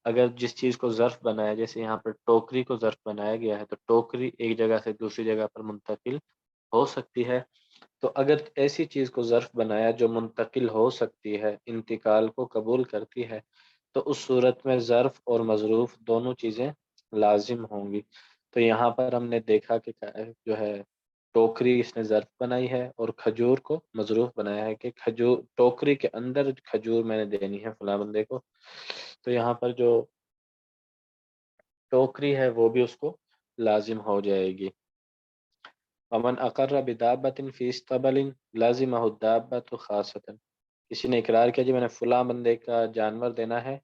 اگر جس چیز کو ظرف بنایا، جیسے یہاں پر ٹوکری کو ظرف بنایا گیا ہے، تو ٹوکری ایک جگہ سے دوسری جگہ پر منتقل ہو سکتی ہے، تو اگر ایسی چیز کو ظرف بنایا جو منتقل ہو سکتی ہے، انتقال کو قبول کرتی ہے، تو اس صورت میں ظرف اور مظروف دونوں چیزیں لازم ہوں گی۔ تو یہاں پر ہم نے دیکھا کہ جو ہے ٹوکری اس نے ظرف بنائی ہے اور کھجور کو مظروف بنایا ہے کہ کھجور ٹوکری کے اندر کھجور میں نے دینی ہے فلاں بندے کو، تو یہاں پر جو ٹوکری ہے وہ بھی اس کو لازم ہو جائے گی۔ ومن اقر بدابۃ فی استبل لازمہ الدابۃ خاصۃ، کسی نے اقرار کیا جی میں نے فلاں بندے کا جانور دینا ہے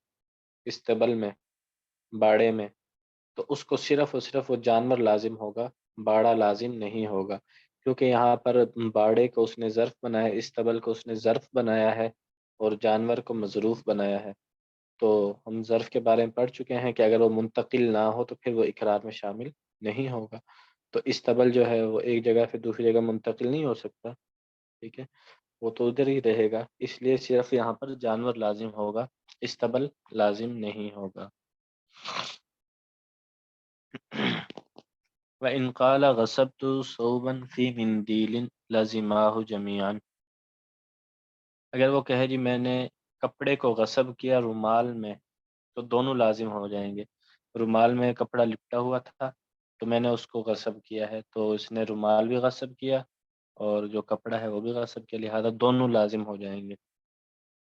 استبل میں، باڑے میں، تو اس کو صرف اور صرف وہ جانور لازم ہوگا، باڑا لازم نہیں ہوگا، کیونکہ یہاں پر باڑے کو اس نے ظرف بنایا ہے، استبل کو اس نے ظرف بنایا ہے اور جانور کو مظروف بنایا ہے۔ تو ہم ظرف کے بارے میں پڑھ چکے ہیں کہ اگر وہ منتقل نہ ہو تو پھر وہ اقرار میں شامل نہیں ہوگا۔ تو استبل جو ہے وہ ایک جگہ سے دوسری جگہ منتقل نہیں ہو سکتا، ٹھیک ہے، وہ تو ادھر ہی رہے گا، اس لیے صرف یہاں پر جانور لازم ہوگا، استبل لازم نہیں ہوگا۔ وَإِنْ قَالَ غَصَبْتُ ثَوْبًا فِي مِنْدِيلٍ لَزِمَاهُ جَمِيعًا، اگر وہ کہے جی میں نے کپڑے کو غصب کیا رومال میں، تو دونوں لازم ہو جائیں گے۔ رومال میں کپڑا لپٹا ہوا تھا تو میں نے اس کو غصب کیا ہے، تو اس نے رومال بھی غصب کیا اور جو کپڑا ہے وہ بھی غصب کیا، لہذا دونوں لازم ہو جائیں گے۔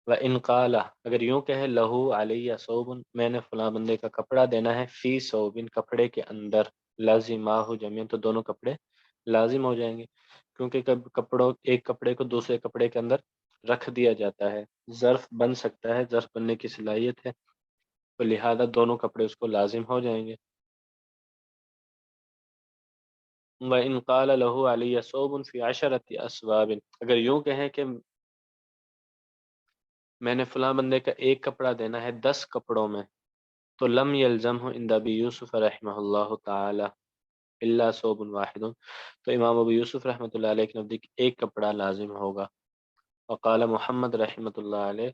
وَإِنْ قَالَ، اگر یوں کہے لہو علیہ ثوب، میں نے فلاں بندے کا کپڑا دینا ہے فی ثوب، کپڑے کے اندر، لازماہ جميعا، تو دونوں کپڑے لازم ہو جائیں گے، کیونکہ ایک کپڑے کو دوسرے کپڑے کے اندر رکھ دیا جاتا ہے، ظرف بن سکتا ہے، ظرف بننے کی صلاحیت ہے، تو لہذا دونوں کپڑے اس کو لازم ہو جائیں گے۔ وَإِنْ قَالَ لَهُ عَلَيَّ ثَوْبٌ فِي 10 أَثْوَابٍ، اگر یوں کہیں کہ میں نے فلاں بندے کا ایک کپڑا دینا ہے 10 کپڑوں میں، تو لم يلزمه عند ابی یوسف رحمہ اللہ تعالی الا ثوب واحد، تو امام ابو یوسف رحمۃ اللہ علیہ کے نزدیک ایک کپڑا لازم ہوگا۔ وقال محمد رحمۃ اللہ علیہ،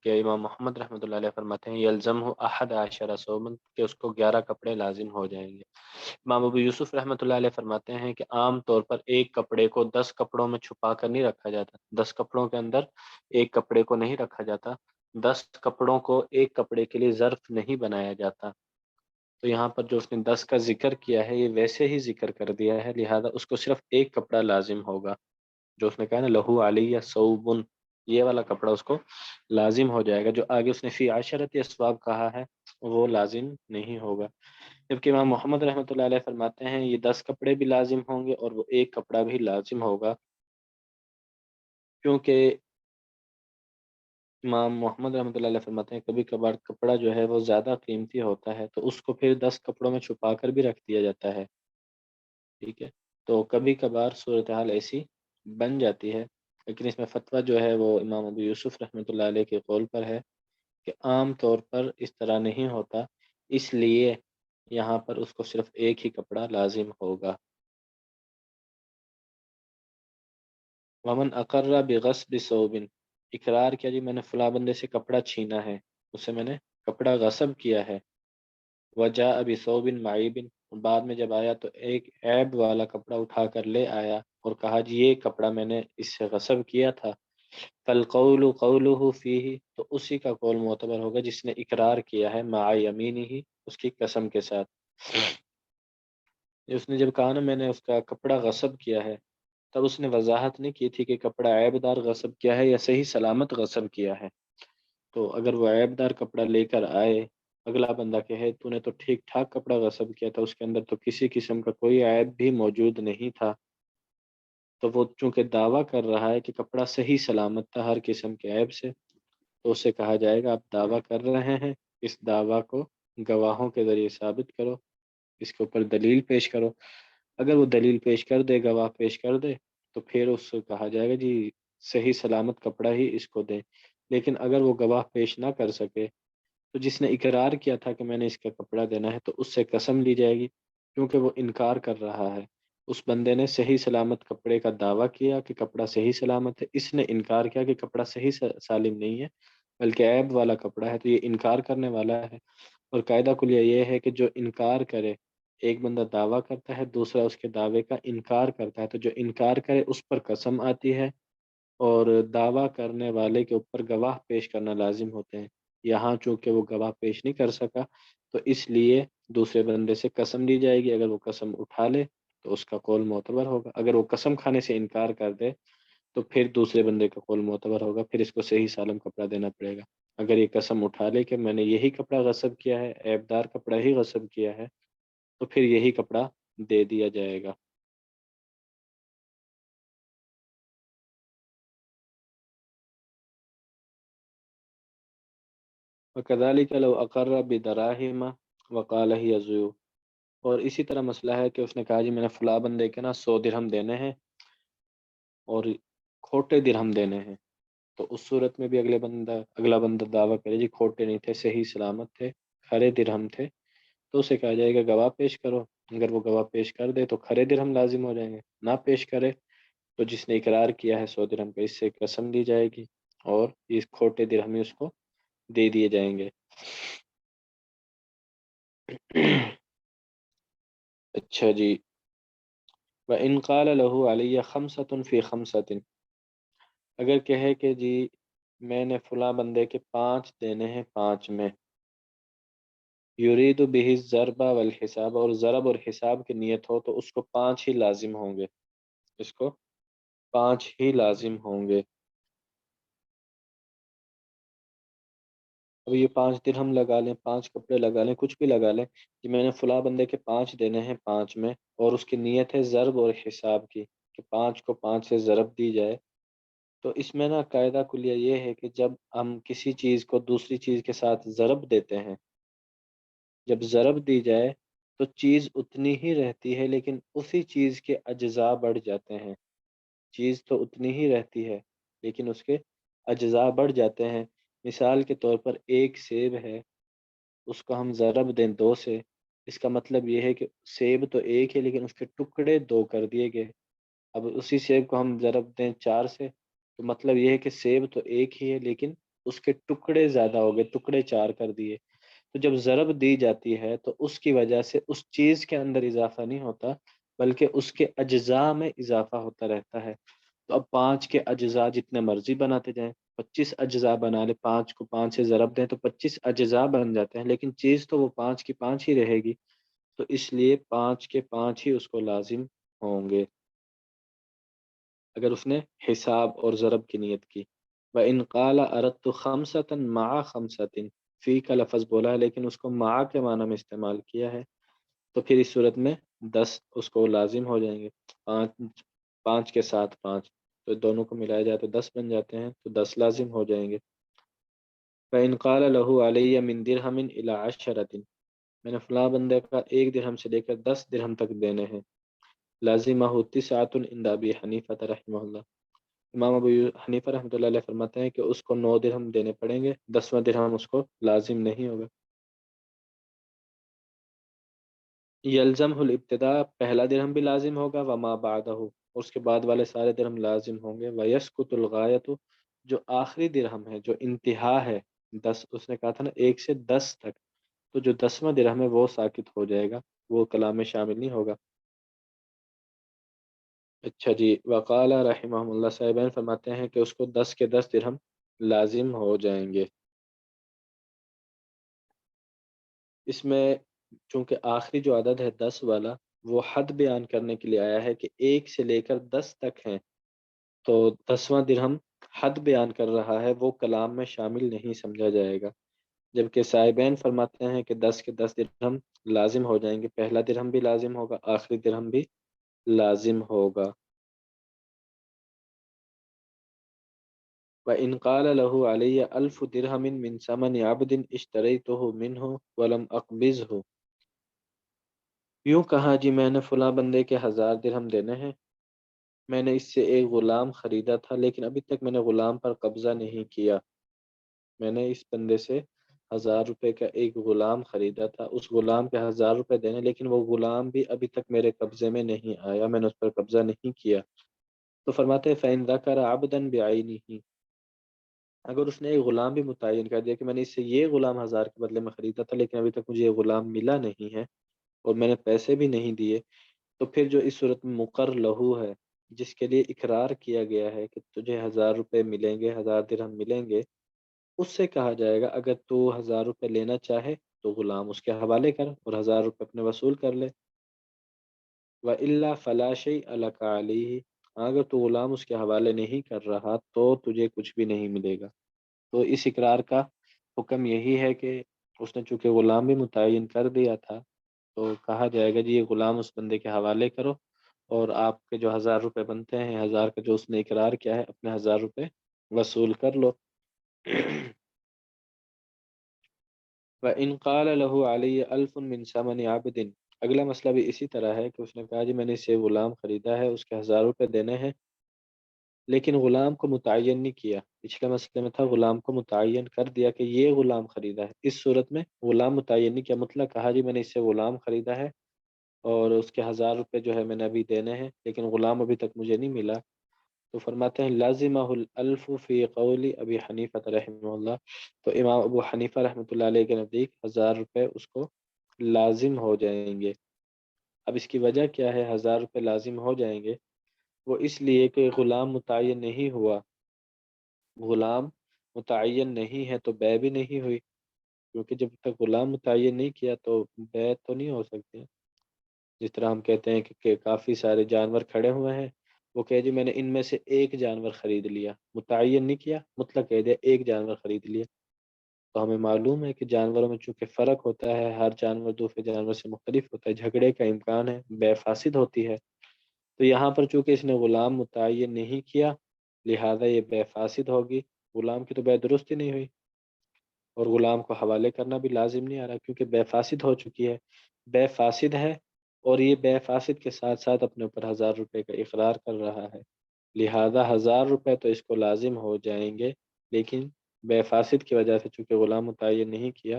کہ امام محمد رحمۃ اللہ علیہ فرماتے ہیں یلزمہ 11 ثوبا، کہ اس کو 11 کپڑے لازم ہو جائیں گے۔ امام ابو یوسف رحمۃ اللہ علیہ فرماتے ہیں کہ عام طور پر ایک کپڑے کو 10 کپڑوں میں چھپا کر نہیں رکھا جاتا، 10 کپڑوں کے اندر ایک کپڑے کو نہیں رکھا جاتا، 10 کپڑوں کو ایک کپڑے کے لیے ظرف نہیں بنایا جاتا۔ تو یہاں پر جو اس نے 10 کا ذکر کیا ہے یہ ویسے ہی ذکر کر دیا ہے، لہذا اس کو صرف ایک کپڑا لازم ہوگا، جو اس نے کہا نا لہو علیہ ثوبن، یہ والا کپڑا اس کو لازم ہو جائے گا، جو آگے اس نے فی 10 اسواب کہا ہے وہ لازم نہیں ہوگا۔ جبکہ امام محمد رحمۃ اللہ علیہ فرماتے ہیں یہ 10 کپڑے بھی لازم ہوں گے اور وہ ایک کپڑا بھی لازم ہوگا، کیونکہ امام محمد رحمۃ اللہ علیہ فرماتے ہیں کبھی کبھار کپڑا جو ہے وہ زیادہ قیمتی ہوتا ہے تو اس کو پھر 10 کپڑوں میں چھپا کر بھی رکھ دیا جاتا ہے، ٹھیک ہے، تو کبھی کبھار صورتحال ایسی بن جاتی ہے، لیکن اس میں فتویٰ جو ہے وہ امام ابو یوسف رحمۃ اللہ علیہ کے قول پر ہے کہ عام طور پر اس طرح نہیں ہوتا، اس لیے یہاں پر اس کو صرف ایک ہی کپڑا لازم ہوگا۔ ومن اقر بغصب ثوب، اقرار کیا جی میں نے فلاں بندے سے کپڑا چھینا ہے، اسے میں نے کپڑا غصب کیا ہے، وجاء بثوب معیب، بعد میں جب آیا تو ایک عیب والا کپڑا اٹھا کر لے آیا اور کہا جی یہ کپڑا میں نے اس سے غصب کیا تھا، فالقول قوله فیہ، تو اسی کا قول معتبر ہوگا جس نے اقرار کیا ہے مع یمینہ، اس کی قسم کے ساتھ۔ اس نے جب کہا نا میں نے اس کا کپڑا غصب کیا ہے، تب اس نے وضاحت نہیں کی تھی کہ کپڑا عیب دار غصب کیا ہے یا صحیح سلامت غصب کیا ہے، تو اگر وہ عیب دار کپڑا لے کر آئے، اگلا بندہ کہے تو نے تو ٹھیک ٹھاک کپڑا غصب کیا تھا، اس کے اندر تو کسی قسم کا کوئی عیب بھی موجود نہیں تھا، تو وہ چونکہ دعویٰ کر رہا ہے کہ کپڑا صحیح سلامت تھا ہر قسم کے عیب سے، تو اسے کہا جائے گا آپ دعویٰ کر رہے ہیں، اس دعویٰ کو گواہوں کے ذریعے ثابت کرو، اس کے اوپر دلیل پیش کرو۔ اگر وہ دلیل پیش کر دے، گواہ پیش کر دے، تو پھر اس سے کہا جائے گا جی صحیح سلامت کپڑا ہی اس کو دیں، لیکن اگر وہ گواہ پیش نہ کر سکے تو جس نے اقرار کیا تھا کہ میں نے اس کا کپڑا دینا ہے تو اس سے قسم لی جائے گی، کیونکہ وہ انکار کر رہا ہے، اس بندے نے صحیح سلامت کپڑے کا دعویٰ کیا کہ کپڑا صحیح سلامت ہے، اس نے انکار کیا کہ کپڑا صحیح سالم نہیں ہے بلکہ عیب والا کپڑا ہے، تو یہ انکار کرنے والا ہے، اور قاعدہ کلیہ یہ ہے کہ جو انکار کرے ایک بندہ دعویٰ کرتا ہے، دوسرا اس کے دعوے کا انکار کرتا ہے، تو جو انکار کرے اس پر قسم آتی ہے اور دعویٰ کرنے والے کے اوپر گواہ پیش کرنا لازم ہوتے ہیں۔ یہاں چونکہ وہ گواہ پیش نہیں کر سکا تو اس لیے دوسرے بندے سے قسم لی جائے گی، اگر وہ قسم اٹھا لے تو اس کا قول معتبر ہوگا، اگر وہ قسم کھانے سے انکار کر دے تو پھر دوسرے بندے کا قول معتبر ہوگا، پھر اس کو صحیح سالم کپڑا دینا پڑے گا۔ اگر یہ قسم اٹھا لے کہ میں نے یہی کپڑا غصب کیا ہے، عیب دار کپڑا ہی غصب کیا ہے، تو پھر یہی کپڑا دے دیا جائے گا۔ وَكَذَلِكَ لَوْ أَقَرَّ بِدَرَاهِمَ وَقَالَ هِيَ زُيُّ، اور اسی طرح مسئلہ ہے کہ اس نے کہا جی میں نے فلاں بندے کے نا 100 درہم دینے ہیں اور کھوٹے درہم دینے ہیں، تو اس صورت میں بھی اگلا بندہ دعویٰ کرے جی کھوٹے نہیں تھے، صحیح سلامت تھے، کھرے درہم تھے، تو اسے کہا جائے گا گواہ پیش کرو۔ اگر وہ گواہ پیش کر دے تو کھرے درہم لازم ہو جائیں گے، نہ پیش کرے تو جس نے اقرار کیا ہے 100 درہم کا، اس سے قسم لی جائے گی اور اس کھوٹے درہم اس کو دے دیے جائیں گے۔ اچھا جی، وَإِنْ قَالَ لَهُ عَلَيَّ خَمْسَةٌ فِي خَمْسَةٍ، اگر کہے کہ جی میں نے فلاں بندے کے 5 دینے ہیں 5 میں، یرید بہ الضرب والحساب، اور ضرب اور حساب کی نیت ہو تو اس کو 5 ہی لازم ہوں گے، اس کو 5 ہی لازم ہوں گے۔ اب یہ 5 درہم لگا لیں، 5 کپڑے لگا لیں، کچھ بھی لگا لیں کہ میں نے فلاں بندے کے 5 دینے ہیں 5 میں، اور اس کی نیت ہے ضرب اور حساب کی کہ 5 کو 5 سے ضرب دی جائے، تو اس میں نا قاعدہ کلیہ یہ ہے کہ جب ہم کسی چیز کو دوسری چیز کے ساتھ ضرب دیتے ہیں، جب ضرب دی جائے تو چیز اتنی ہی رہتی ہے لیکن اسی چیز کے اجزاء بڑھ جاتے ہیں، چیز تو اتنی ہی رہتی ہے لیکن اس کے اجزاء بڑھ جاتے ہیں۔ مثال کے طور پر ایک سیب ہے، اس کو ہم ضرب دیں 2 سے، اس کا مطلب یہ ہے کہ سیب تو ایک ہے لیکن اس کے ٹکڑے 2 کر دیے گئے۔ اب اسی سیب کو ہم ضرب دیں 4 سے تو مطلب یہ ہے کہ سیب تو ایک ہی ہے لیکن اس کے ٹکڑے زیادہ ہو گئے، ٹکڑے 4 کر دیے۔ تو جب ضرب دی جاتی ہے تو اس کی وجہ سے اس چیز کے اندر اضافہ نہیں ہوتا بلکہ اس کے اجزاء میں اضافہ ہوتا رہتا ہے۔ تو اب 5 کے اجزاء جتنے مرضی بناتے جائیں، 25 اجزاء بنا لے، 5 کو 5 سے ضرب دیں تو 25 اجزاء بن جاتے ہیں، لیکن چیز تو وہ 5 کی 5 ہی رہے گی، تو اس لیے 5 کے 5 ہی اس کو لازم ہوں گے اگر اس نے حساب اور ضرب کی نیت کی۔ وَإِنْ قَالَ أَرَدْتُ خَمْسَةً مَعَ خَمْسَةٍ، فی کا لفظ بولا ہے لیکن اس کو مع کے معنی میں استعمال کیا ہے، تو پھر اس صورت میں 10 اس کو لازم ہو جائیں گے، 5 کے ساتھ 5، تو دونوں کو ملایا جائے تو 10 بن جاتے ہیں، تو 10 لازم ہو جائیں گے۔ فَإِنْ قَالَ لَهُ عَلَيَّ مِنْ دِرْهَمٍ إِلَى 10، میں نے فلاں بندے کا 1 درہم سے لے کر 10 درہم تک دینے ہیں، لازمہ 9 عند ابی حنیفہ رحمہ اللہ، امام ابو حنیفہ رحمۃ اللہ علیہ فرماتے ہیں کہ اس کو 9 درہم دینے پڑیں گے، 10واں درہم اس کو لازم نہیں ہوگا۔ یلزمہ الابتداء، پہلا درہم بھی لازم ہوگا، وما بعدہ، اس کے بعد والے سارے درہم لازم ہوں گے، ویسقط الغایۃ، جو آخری درہم ہے، جو انتہا ہے، 10 اس نے کہا تھا نا 1 سے 10 تک، تو جو 10واں درہم ہے وہ ساقط ہو جائے گا، وہ کلام میں شامل نہیں ہوگا۔ اچھا جی، وقال رحمہ اللہ، صاحبین فرماتے ہیں کہ اس کو 10 کے 10 درہم لازم ہو جائیں گے۔ اس میں چونکہ آخری جو عدد ہے 10 والا، وہ حد بیان کرنے کے لیے آیا ہے کہ 1 سے لے کر 10 تک ہیں، تو 10واں درہم حد بیان کر رہا ہے، وہ کلام میں شامل نہیں سمجھا جائے گا، جبکہ صاحبین فرماتے ہیں کہ 10 کے 10 درہم لازم ہو جائیں گے، پہلا درہم بھی لازم ہوگا، آخری درہم بھی لازم ہوگا۔ وَإِنْ قَالَ لَهُ عَلَيَّ 1000 دِرْهَمٍ مِّن ثَمَنِ عَبْدٍ اشْتَرَيْتُهُ مِنْهُ وَلَمْ أَقْبِضْهُ، یوں کہا جی میں نے فلاں بندے کے 1000 درہم دینے ہیں، میں نے اس سے ایک غلام خریدا تھا لیکن ابھی تک میں نے غلام پر قبضہ نہیں کیا، میں نے اس بندے سے 1000 روپے کا ایک غلام خریدا تھا، اس غلام کے 1000 روپے دینے، لیکن وہ غلام بھی ابھی تک میرے قبضے میں نہیں آیا، میں نے اس پر قبضہ نہیں کیا، تو فرماتے ہیں فَإِنْ ذَكَرَ عَبْدًا بِعَيْنِهِ، اگر اس نے ایک غلام بھی متعین کر دیا کہ میں نے اس سے یہ غلام 1000 کے بدلے میں خریدا تھا لیکن ابھی تک مجھے یہ غلام ملا نہیں ہے، اور میں نے پیسے بھی نہیں دیے، تو پھر جو اس صورت میں مقر لہو ہے، جس کے لیے اقرار کیا گیا ہے کہ تجھے 1000 روپے ملیں گے، 1000 درہم ملیں گے، اس سے کہا جائے گا اگر تو 1000 روپے لینا چاہے تو غلام اس کے حوالے کر اور 1000 روپے اپنے وصول کر لے۔ وَإِلَّا فَلَا شَيْءَ لَكَ عَلَيْهِ، اگر تو غلام اس کے حوالے نہیں کر رہا تو تجھے کچھ بھی نہیں ملے گا۔ تو اس اقرار کا حکم یہی ہے کہ اس نے چونکہ غلام بھی متعین کر دیا تھا، تو کہا جائے گا جی یہ غلام اس بندے کے حوالے کرو اور آپ کے جو 1000 روپے بنتے ہیں، 1000 کا جو اس نے اقرار کیا ہے، اپنے 1000 روپے وصول کر لو۔ وَإِنْ قَالَ لَهُ عَلَيَّ أَلْفٌ مِّن ثَمَنِ عَبْدٍ، اگلا مسئلہ بھی اسی طرح ہے کہ اس نے کہا جی میں نے اسے غلام خریدا ہے، اس کے 1000 روپے دینے ہیں، لیکن غلام کو متعین نہیں کیا۔ پچھلے مسئلے میں تھا غلام کو متعین کر دیا کہ یہ غلام خریدا ہے، اس صورت میں غلام متعین نہیں کیا، مطلق کہا جی میں نے اس سے غلام خریدا ہے اور اس کے 1000 روپے جو ہے میں نے ابھی دینے ہیں، لیکن غلام ابھی تک مجھے نہیں ملا، تو فرماتے ہیں لازمہ الالف فی قول ابی حنیفہ رحمہ اللہ، تو امام ابو حنیفہ رحمۃ اللہ علیہ کے نزدیک 1000 روپے اس کو لازم ہو جائیں گے۔ اب اس کی وجہ کیا ہے 1000 روپے لازم ہو جائیں گے؟ وہ اس لیے کہ غلام متعین نہیں ہوا، غلام متعین نہیں ہے تو بے بھی نہیں ہوئی، کیونکہ جب تک غلام متعین نہیں کیا تو بے تو نہیں ہو سکتے۔ جس طرح ہم کہتے ہیں کہ کافی سارے جانور کھڑے ہوئے ہیں، وہ کہے جی میں نے ان میں سے ایک جانور خرید لیا، متعین نہیں کیا، مطلق کہہ دیا ایک جانور خرید لیا۔ تو ہمیں معلوم ہے کہ جانوروں میں چونکہ فرق ہوتا ہے، ہر جانور دوسرے جانور سے مختلف ہوتا ہے، جھگڑے کا امکان ہے، بے فاسد ہوتی ہے، تو یہاں پر چونکہ اس نے غلام متعین نہیں کیا لہذا یہ بے فاسد ہوگی، غلام کی تو بے درست ہی نہیں ہوئی، اور غلام کو حوالے کرنا بھی لازم نہیں آ رہا کیونکہ بے فاسد ہو چکی ہے، بے فاسد ہے اور یہ بے فاسد کے ساتھ ساتھ اپنے اوپر 1000 روپے کا اقرار کر رہا ہے، لہذا 1000 روپے تو اس کو لازم ہو جائیں گے، لیکن بے فاسد کی وجہ سے چونکہ غلام متعین نہیں کیا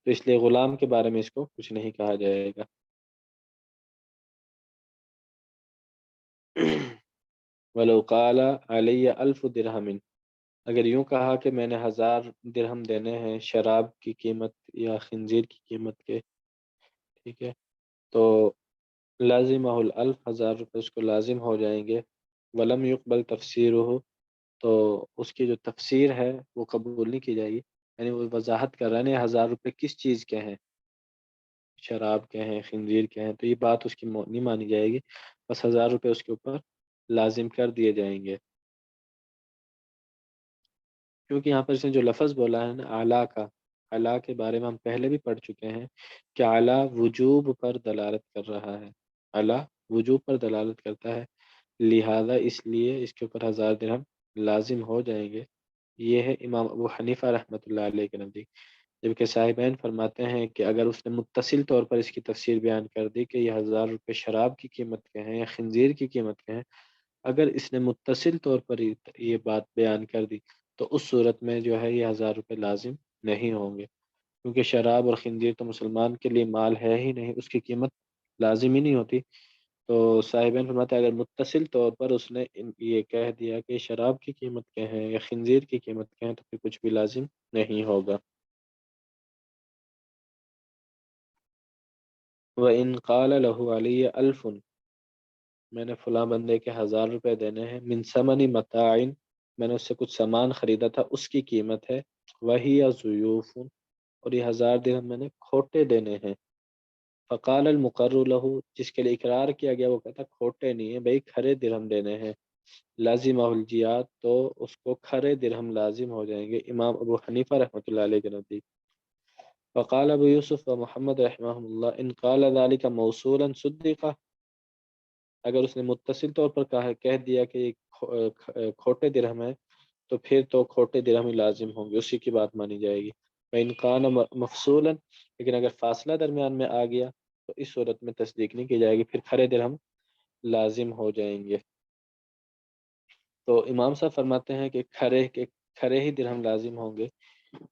تو اس لیے غلام کے بارے میں اس کو کچھ نہیں کہا جائے گا۔ وَلَوْ قَالَ عَلَيَّ أَلْفُ دِرْهَمٍ، اگر یوں کہا کہ میں نے 1000 درہم دینے ہیں شراب کی قیمت یا خنزیر کی قیمت کے، ٹھیک ہے، تو لازمہ الالف 1000 روپے اس کو لازم ہو جائیں گے، ولم یقبل تفسیرہ، تو اس کی جو تفسیر ہے وہ قبول نہیں کی جائے گی، یعنی وہ وضاحت کر رہے ہیں 1000 روپے کس چیز کے ہیں، شراب کے ہیں، خنزیر کے ہیں، تو یہ بات اس کی نہیں مانی جائے گی، بس 1000 روپے اس کے اوپر لازم کر دیے جائیں گے، کیونکہ یہاں پر اس نے جو لفظ بولا ہے نا اعلیٰ کا، اعلیٰ کے بارے میں ہم پہلے بھی پڑھ چکے ہیں کہ اعلیٰ وجوب پر دلالت کر رہا ہے، اعلیٰ وجوب پر دلالت کرتا ہے، لہذا اس لیے اس کے اوپر 1000 درہم لازم ہو جائیں گے، یہ ہے امام ابو حنیفہ رحمۃ اللہ علیہ کے نزدیک، جبکہ صاحبین فرماتے ہیں کہ اگر اس نے متصل طور پر اس کی تفسیر بیان کر دی کہ یہ 1000 روپے شراب کی قیمت کے ہیں یا خنزیر کی قیمت کے ہیں، اگر اس نے متصل طور پر یہ بات بیان کر دی تو اس صورت میں جو ہے یہ 1000 روپے لازم نہیں ہوں گے، کیونکہ شراب اور خنزیر تو مسلمان کے لیے مال ہے ہی نہیں، اس کی قیمت لازم ہی نہیں ہوتی، تو صاحبین فرماتے ہیں اگر متصل طور پر اس نے یہ کہہ دیا کہ شراب کی قیمت کے ہیں یا خنزیر کی قیمت کے ہیں تو پھر کچھ بھی لازم نہیں ہوگا۔ وَإِنْ قَالَ لَهُ عَلِيَّ أَلْفٌ، میں نے فلاں بندے کے 1000 روپے دینے ہیں، من ثمن متاع، میں نے اس سے کچھ سامان خریدا تھا اس کی قیمت ہے، وہی ضیوف، اور یہ 1000 درہم میں نے کھوٹے دینے ہیں، فقال المقر له، جس کے لیے اقرار کیا گیا وہ کہتا کھوٹے نہیں ہیں بھائی کھرے درہم دینے ہیں، لازمہ الجیات، تو اس کو کھرے درہم لازم ہو جائیں گے امام ابو حنیفہ رحمۃ اللہ علیہ کے نزدیک۔ وقال ابو یوسف و محمد رحمہ اللہ ان قال ذلك موصولا صدق، اگر اس نے متصل طور پر کہہ دیا کہ یہ کھوٹے درہم ہے تو پھر تو کھوٹے درہم ہی لازم ہوں گے، اسی کی بات مانی جائے گی، فإن كان مفصولا، لیکن اگر فاصلہ درمیان میں آ گیا تو اس صورت میں تصدیق نہیں کی جائے گی، پھر کھرے درہم لازم ہو جائیں گے۔ تو امام صاحب فرماتے ہیں کہ کھرے ہی درہم لازم ہوں گے،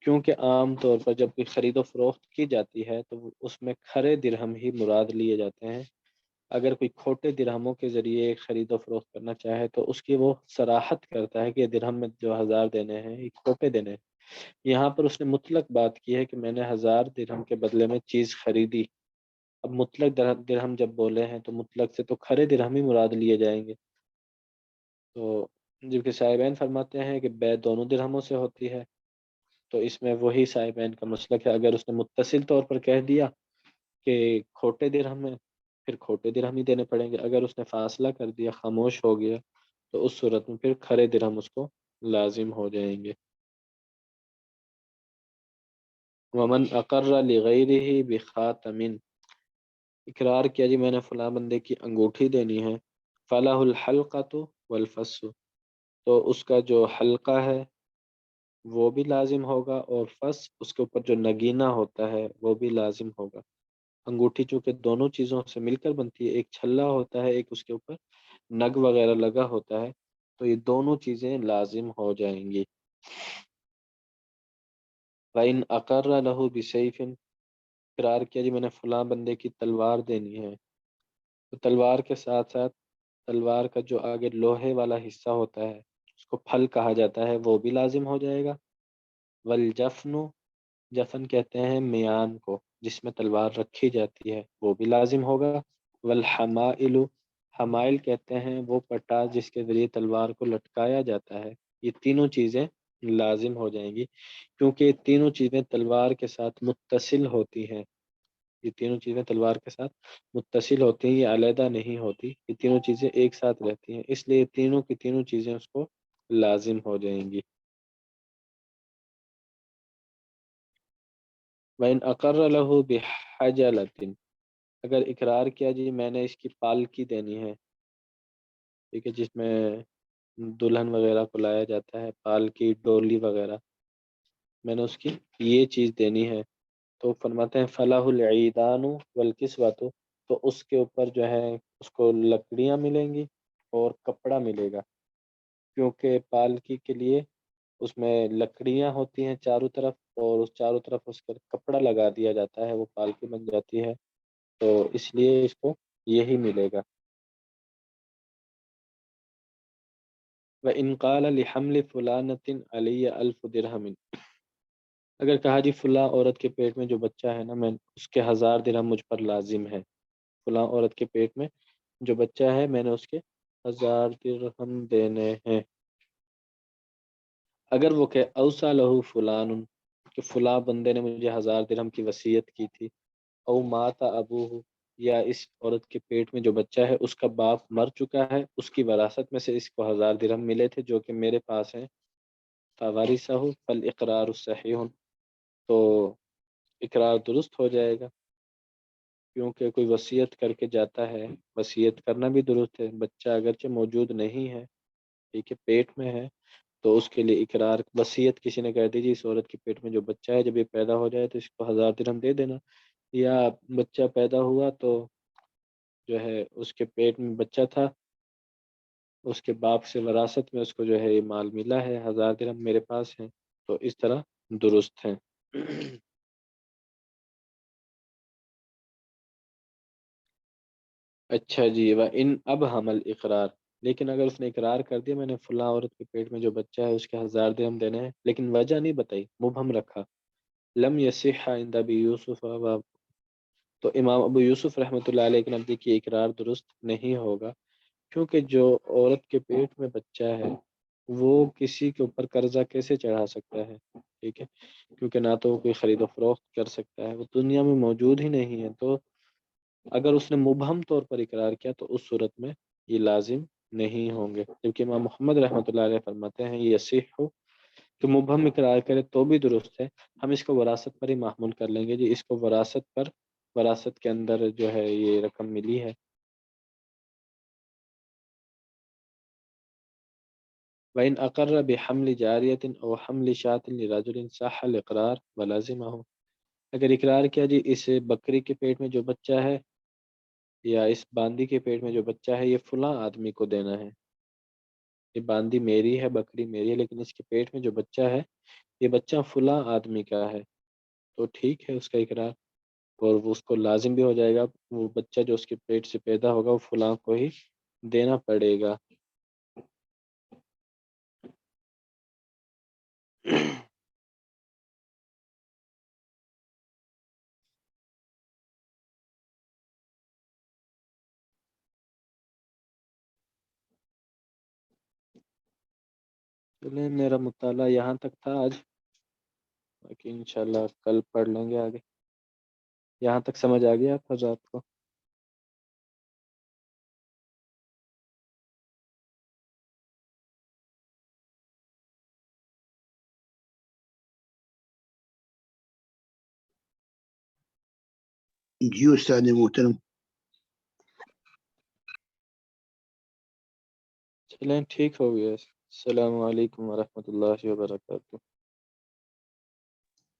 کیونکہ عام طور پر جب کوئی خرید و فروخت کی جاتی ہے تو اس میں کھرے درہم ہی مراد لیے جاتے ہیں، اگر کوئی کھوٹے درہموں کے ذریعے خرید و فروخت کرنا چاہے تو اس کی وہ صراحت کرتا ہے کہ یہ درہم میں جو 1000 دینے ہیں یہ کھوٹے دینے ہیں، یہاں پر اس نے مطلق بات کی ہے کہ میں نے 1000 درہم کے بدلے میں چیز خریدی، اب مطلق درہم جب بولے ہیں تو مطلق سے تو کھرے درہم ہی مراد لیے جائیں گے. تو جبکہ صاحبین فرماتے ہیں کہ بے دونوں درہموں سے ہوتی ہے، تو اس میں وہی صاحبین کا مسلک ہے. اگر اس نے متصل طور پر کہہ دیا کہ کھوٹے درہم ہیں، پھر کھوٹے درہم ہی دینے پڑیں گے. اگر اس نے فاصلہ کر دیا، خاموش ہو گیا، تو اس صورت میں پھر کھرے درہم اس کو لازم ہو جائیں گے. ومن اقر لغیرہ بخاتم، اقرار کیا جی میں نے فلاں بندے کی انگوٹھی دینی ہے، فلاح الحلقۃ والفص، تو اس کا جو حلقہ ہے وہ بھی لازم ہوگا، اور فص اس کے اوپر جو نگینہ ہوتا ہے وہ بھی لازم ہوگا. انگوٹھی چونکہ دونوں چیزوں سے مل کر بنتی ہے، ایک چھلا ہوتا ہے، ایک اس کے اوپر نگ وغیرہ لگا ہوتا ہے، تو یہ دونوں چیزیں لازم ہو جائیں گی. وَإِنْ أَقَرَّ لَهُ بِسَيْفٍ، اقرار کیا جی میں نے فلاں بندے کی تلوار دینی ہے، تو تلوار کے ساتھ ساتھ تلوار کا جو آگے لوہے والا حصہ ہوتا ہے اس کو پھل کہا جاتا ہے، وہ بھی لازم ہو جائے گا. والجفن، جفن کہتے ہیں میان کو جس میں تلوار رکھی جاتی ہے، وہ بھی لازم ہوگا. والحمائل، حمائل کہتے ہیں وہ پٹا جس کے ذریعے تلوار کو لٹکایا جاتا ہے. یہ تینوں چیزیں لازم ہو جائیں گی، کیونکہ یہ تینوں چیزیں تلوار کے ساتھ متصل ہوتی ہیں. یہ تینوں چیزیں تلوار کے ساتھ متصل ہوتی ہیں، یہ علیحدہ نہیں ہوتی، یہ تینوں چیزیں ایک ساتھ رہتی ہیں، اس لیے تینوں کی تینوں چیزیں اس کو لازم ہو جائیں گی. وَإِنْ أَقَرَّ لَهُ بِحَجَلَةٍ، اگر اقرار کیا جی میں نے اس کی پالکی دینی ہے، ٹھیک ہے، جس میں دلہن وغیرہ کو لایا جاتا ہے، پالکی ڈولی وغیرہ، میں نے اس کی یہ چیز دینی ہے، تو فرماتے ہیں فلاح العیدان والکسوۃ، تو اس کے اوپر جو ہے اس کو لکڑیاں ملیں گی اور کپڑا ملے گا، کیونکہ پالکی کے لیے اس میں لکڑیاں ہوتی ہیں چاروں طرف، اور اس چاروں طرف اس کا کپڑا لگا دیا جاتا ہے، وہ پالکی بن جاتی ہے، تو اس لیے اس کو یہی ملے گا. وَإِنْ قَالَ لِحَمْلِ فُلَانَةٍ عَلَيَّ أَلْفُ دِرْهَمٍ، اگر کہا جی فلاں عورت کے پیٹ میں جو بچہ ہے نا، میں اس کے 1000 درہم مجھ پر لازم ہے. فلاں عورت کے پیٹ میں جو بچہ ہے میں نے اس کے 1000 درہم دینے ہیں. اگر وہ کہ اوصى له فلان، کہ فلاں بندے نے مجھے 1000 درہم کی وصیت کی تھی، او مات ابوہ، یا اس عورت کے پیٹ میں جو بچہ ہے اس کا باپ مر چکا ہے، اس کی وراثت میں سے اس کو 1000 درہم ملے تھے جو کہ میرے پاس ہیں، فوارثہ فالاقرار صحیح، تو اقرار درست ہو جائے گا، کیونکہ کوئی وصیت کر کے جاتا ہے، وصیت کرنا بھی درست ہے. بچہ اگرچہ موجود نہیں ہے، ٹھیک ہے، پیٹ میں ہے، تو اس کے لیے اقرار، وصیت کسی نے کہہ دی جی اس عورت کے پیٹ میں جو بچہ ہے جب یہ پیدا ہو جائے تو اس کو 1000 درہم دے دینا، یا بچہ پیدا ہوا تو جو ہے اس کے پیٹ میں بچہ تھا، اس کے باپ سے وراثت میں اس کو جو ہے یہ مال ملا ہے، 1000 درہم میرے پاس ہیں، تو اس طرح درست ہیں. اچھا جی، وَإِنْ أَبْهَمَ الْإِقْرار، لیکن اگر اس نے اقرار کر دیا میں نے فلاں عورت کے پیٹ میں جو بچہ ہے اس کے 1000 درہم دینے ہیں، لیکن وجہ نہیں بتائی، مبہم رکھا، لم یصح عند ابی یوسف، تو امام ابو یوسف رحمۃ اللہ علیہ کے نزدیک یہ اقرار درست نہیں ہوگا، کیونکہ جو عورت کے پیٹ میں بچہ ہے وہ کسی کے اوپر قرضہ کیسے چڑھا سکتا ہے، ٹھیک ہے، کیونکہ نہ تو وہ کوئی خرید و فروخت کر سکتا ہے، وہ دنیا میں موجود ہی نہیں ہے. تو اگر اس نے مبہم طور پر اقرار کیا تو اس صورت میں یہ لازم نہیں ہوں گے، جبکہ امام محمد رحمۃ اللہ علیہ فرماتے ہیں یہ یصح ہو کہ مبہم اقرار کرے تو بھی درست ہے، ہم اس کو وراثت پر ہی محمول کر لیں گے جی، اس کو وراثت پر، وراثت کے اندر جو ہے یہ رقم ملی ہے. وَإِنْ أَقَرَّ بِحَمْلِ جَارِيَةٍ أَوْ حَمْلِ شَاةٍ لِرَجُلٍ صَحَّ الْإِقْرَارُ وَلَزِمَهُ، اگر اقرار کیا جی اس بکری کے پیٹ میں جو بچہ ہے یا اس باندی کے پیٹ میں جو بچہ ہے یہ فلاں آدمی کو دینا ہے، یہ باندی میری ہے، بکری میری ہے، لیکن اس کے پیٹ میں جو بچہ ہے یہ بچہ فلاں آدمی کا ہے، تو ٹھیک ہے اس کا اقرار، اور وہ اس کو لازم بھی ہو جائے گا، وہ بچہ جو اس کے پیٹ سے پیدا ہوگا وہ فلاں کو ہی دینا پڑے گا. چلیں میرا مطالعہ یہاں تک تھا آج، باقی انشاءاللہ کل پڑھ لیں گے آگے. یہاں تک سمجھ آ گیا آپ حضرات کو؟ جی استاد محترم. چلیں ٹھیک ہو گیا. السلام علیکم ورحمۃ اللہ وبرکاتہ.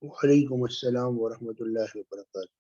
وعلیکم السلام ورحمۃ اللہ وبرکاتہ.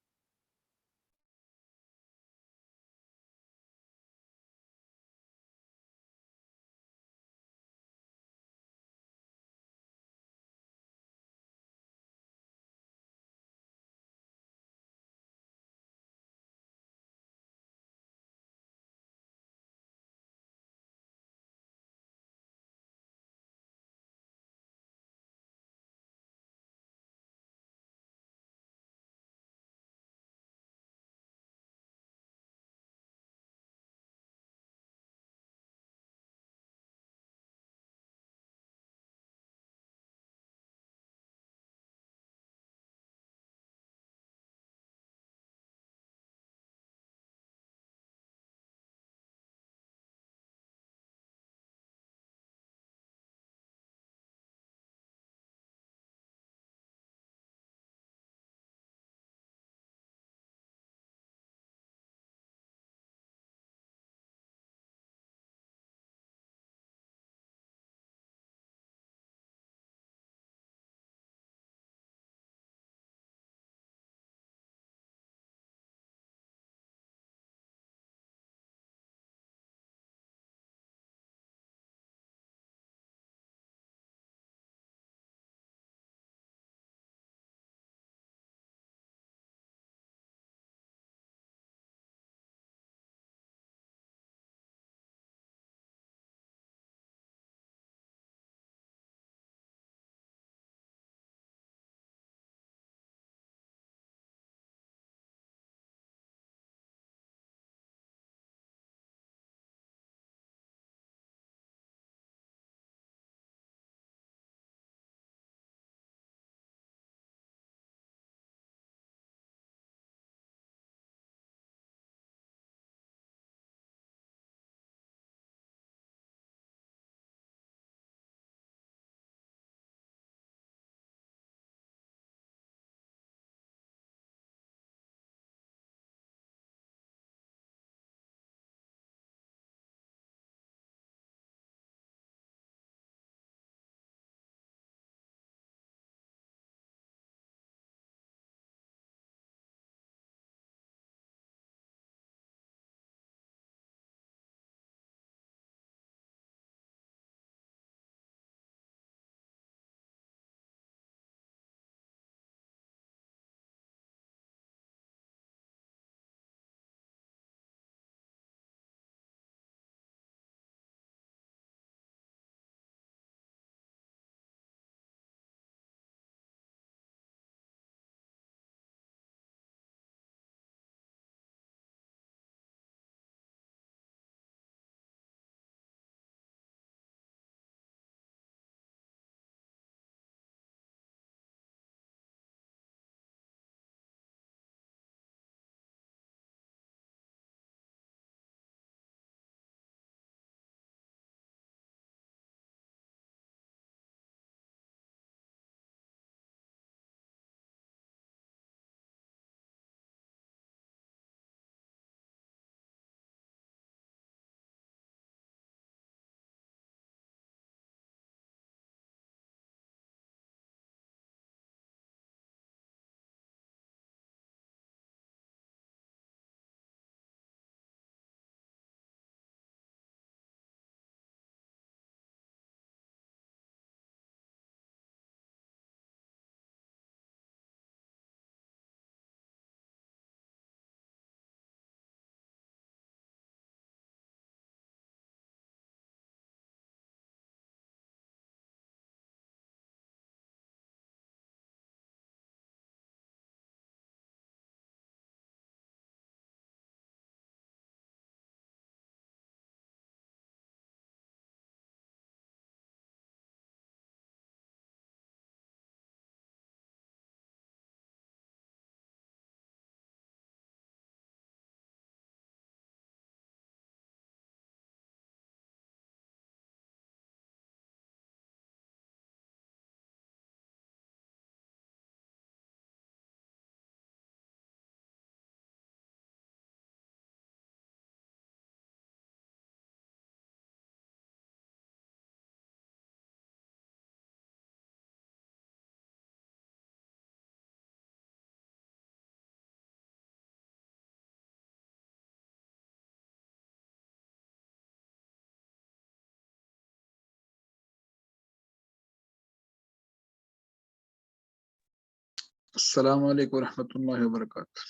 السلام علیکم ورحمۃ اللہ وبرکاتہ.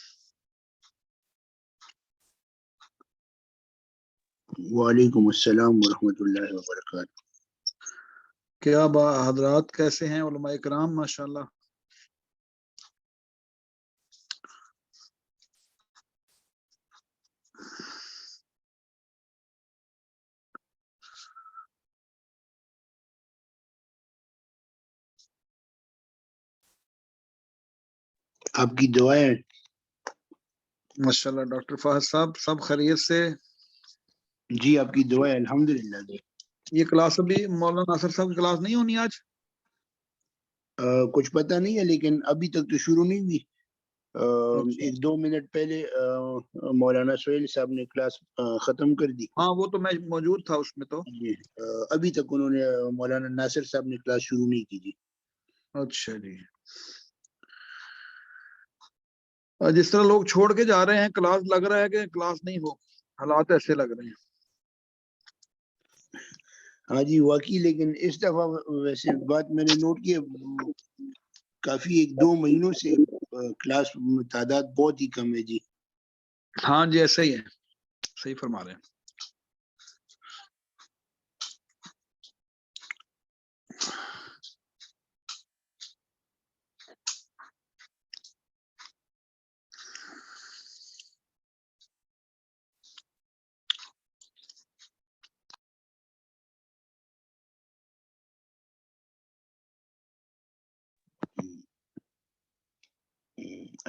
وعلیکم السلام ورحمۃ اللہ وبرکاتہ. کیا حضرات کیسے ہیں علماء کرام؟ ماشاءاللہ. آپ کی دعائیں. ماشاءاللہ ڈاکٹر فہد صاحب سب خیریت سے؟ جی آپ کی دعائیں الحمدللہ. جی یہ کلاس ابھی مولانا ناصر صاحب کی کلاس نہیں ہونی آج؟ کچھ پتہ نہیں ہے لیکن ابھی تک تو شروع نہیں ہوئی. اچھا. 1-2 منٹ پہلے مولانا سہیل صاحب نے کلاس ختم کر دی. ہاں وہ تو میں موجود تھا اس میں تو. جی ابھی تک انہوں نے مولانا ناصر صاحب نے کلاس شروع نہیں کی. جی اچھا جی. جس طرح لوگ چھوڑ کے جا رہے ہیں کلاس، لگ رہا ہے کہ کلاس نہیں ہو، حالات ایسے لگ رہے ہیں. ہاں جی واقعی. لیکن اس دفعہ ویسے بات میں نے نوٹ کی کافی 1-2 مہینوں سے کلاس تعداد بہت ہی کم ہے. جی ہاں جی ایسا ہی ہے، صحیح فرما رہے ہیں.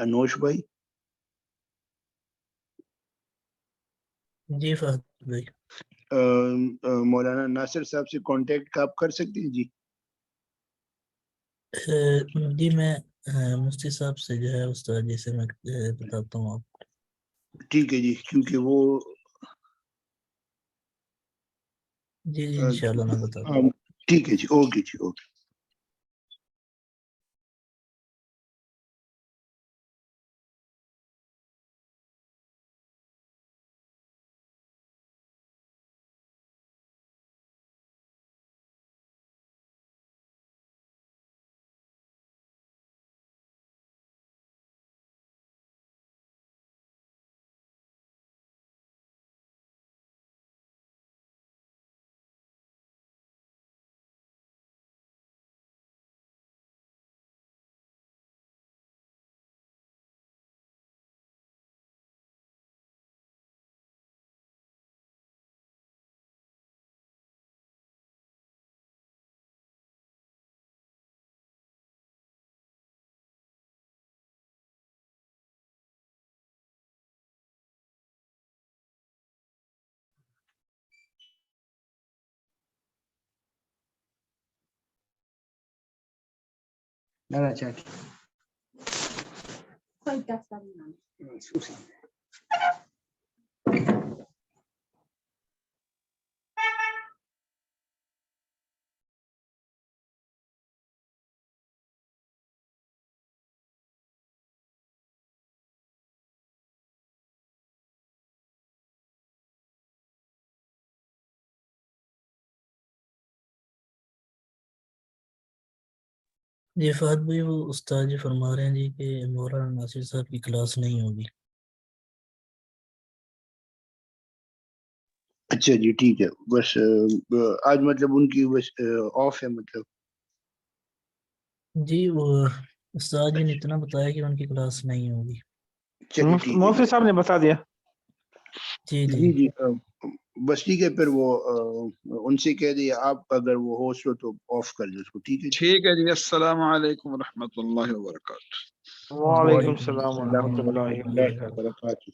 انوش بھائی. جی فہد بھائی. مولانا ناصر صاحب سے کانٹیکٹ آپ کر سکتے ہیں. جی جی میں مفتی صاحب سے جو ہے استاد جی سے میں بتاتا ہوں آپ کو. ٹھیک ہے جی. کیونکہ وہ جی جی انشاءاللہ میں بتاتا ہوں. ٹھیک ہے جی. اوکے جی. اوکے. جی فہد بھائی وہ استاد جی فرما رہے ہیں جی کہ مولانا ناصر صاحب کی کلاس نہیں ہوگی. اچھا جی ٹھیک ہے. بس آج مطلب ان کی بس آف ہے مطلب. جی وہ استاد جی نے اتنا بتایا کہ ان کی کلاس نہیں ہوگی. مفتی صاحب نے بتا دیا. جی جی جی بس ٹھیک ہے. پھر وہ ان سے کہہ دیا آپ اگر وہ ہوسٹ ہو تو آف کر دیں اس کو. ٹھیک ہے. ٹھیک ہے جی. السلام علیکم ورحمۃ اللہ وبرکاتہ. وعلیکم السلام ورحمۃ اللہ وبرکاتہ.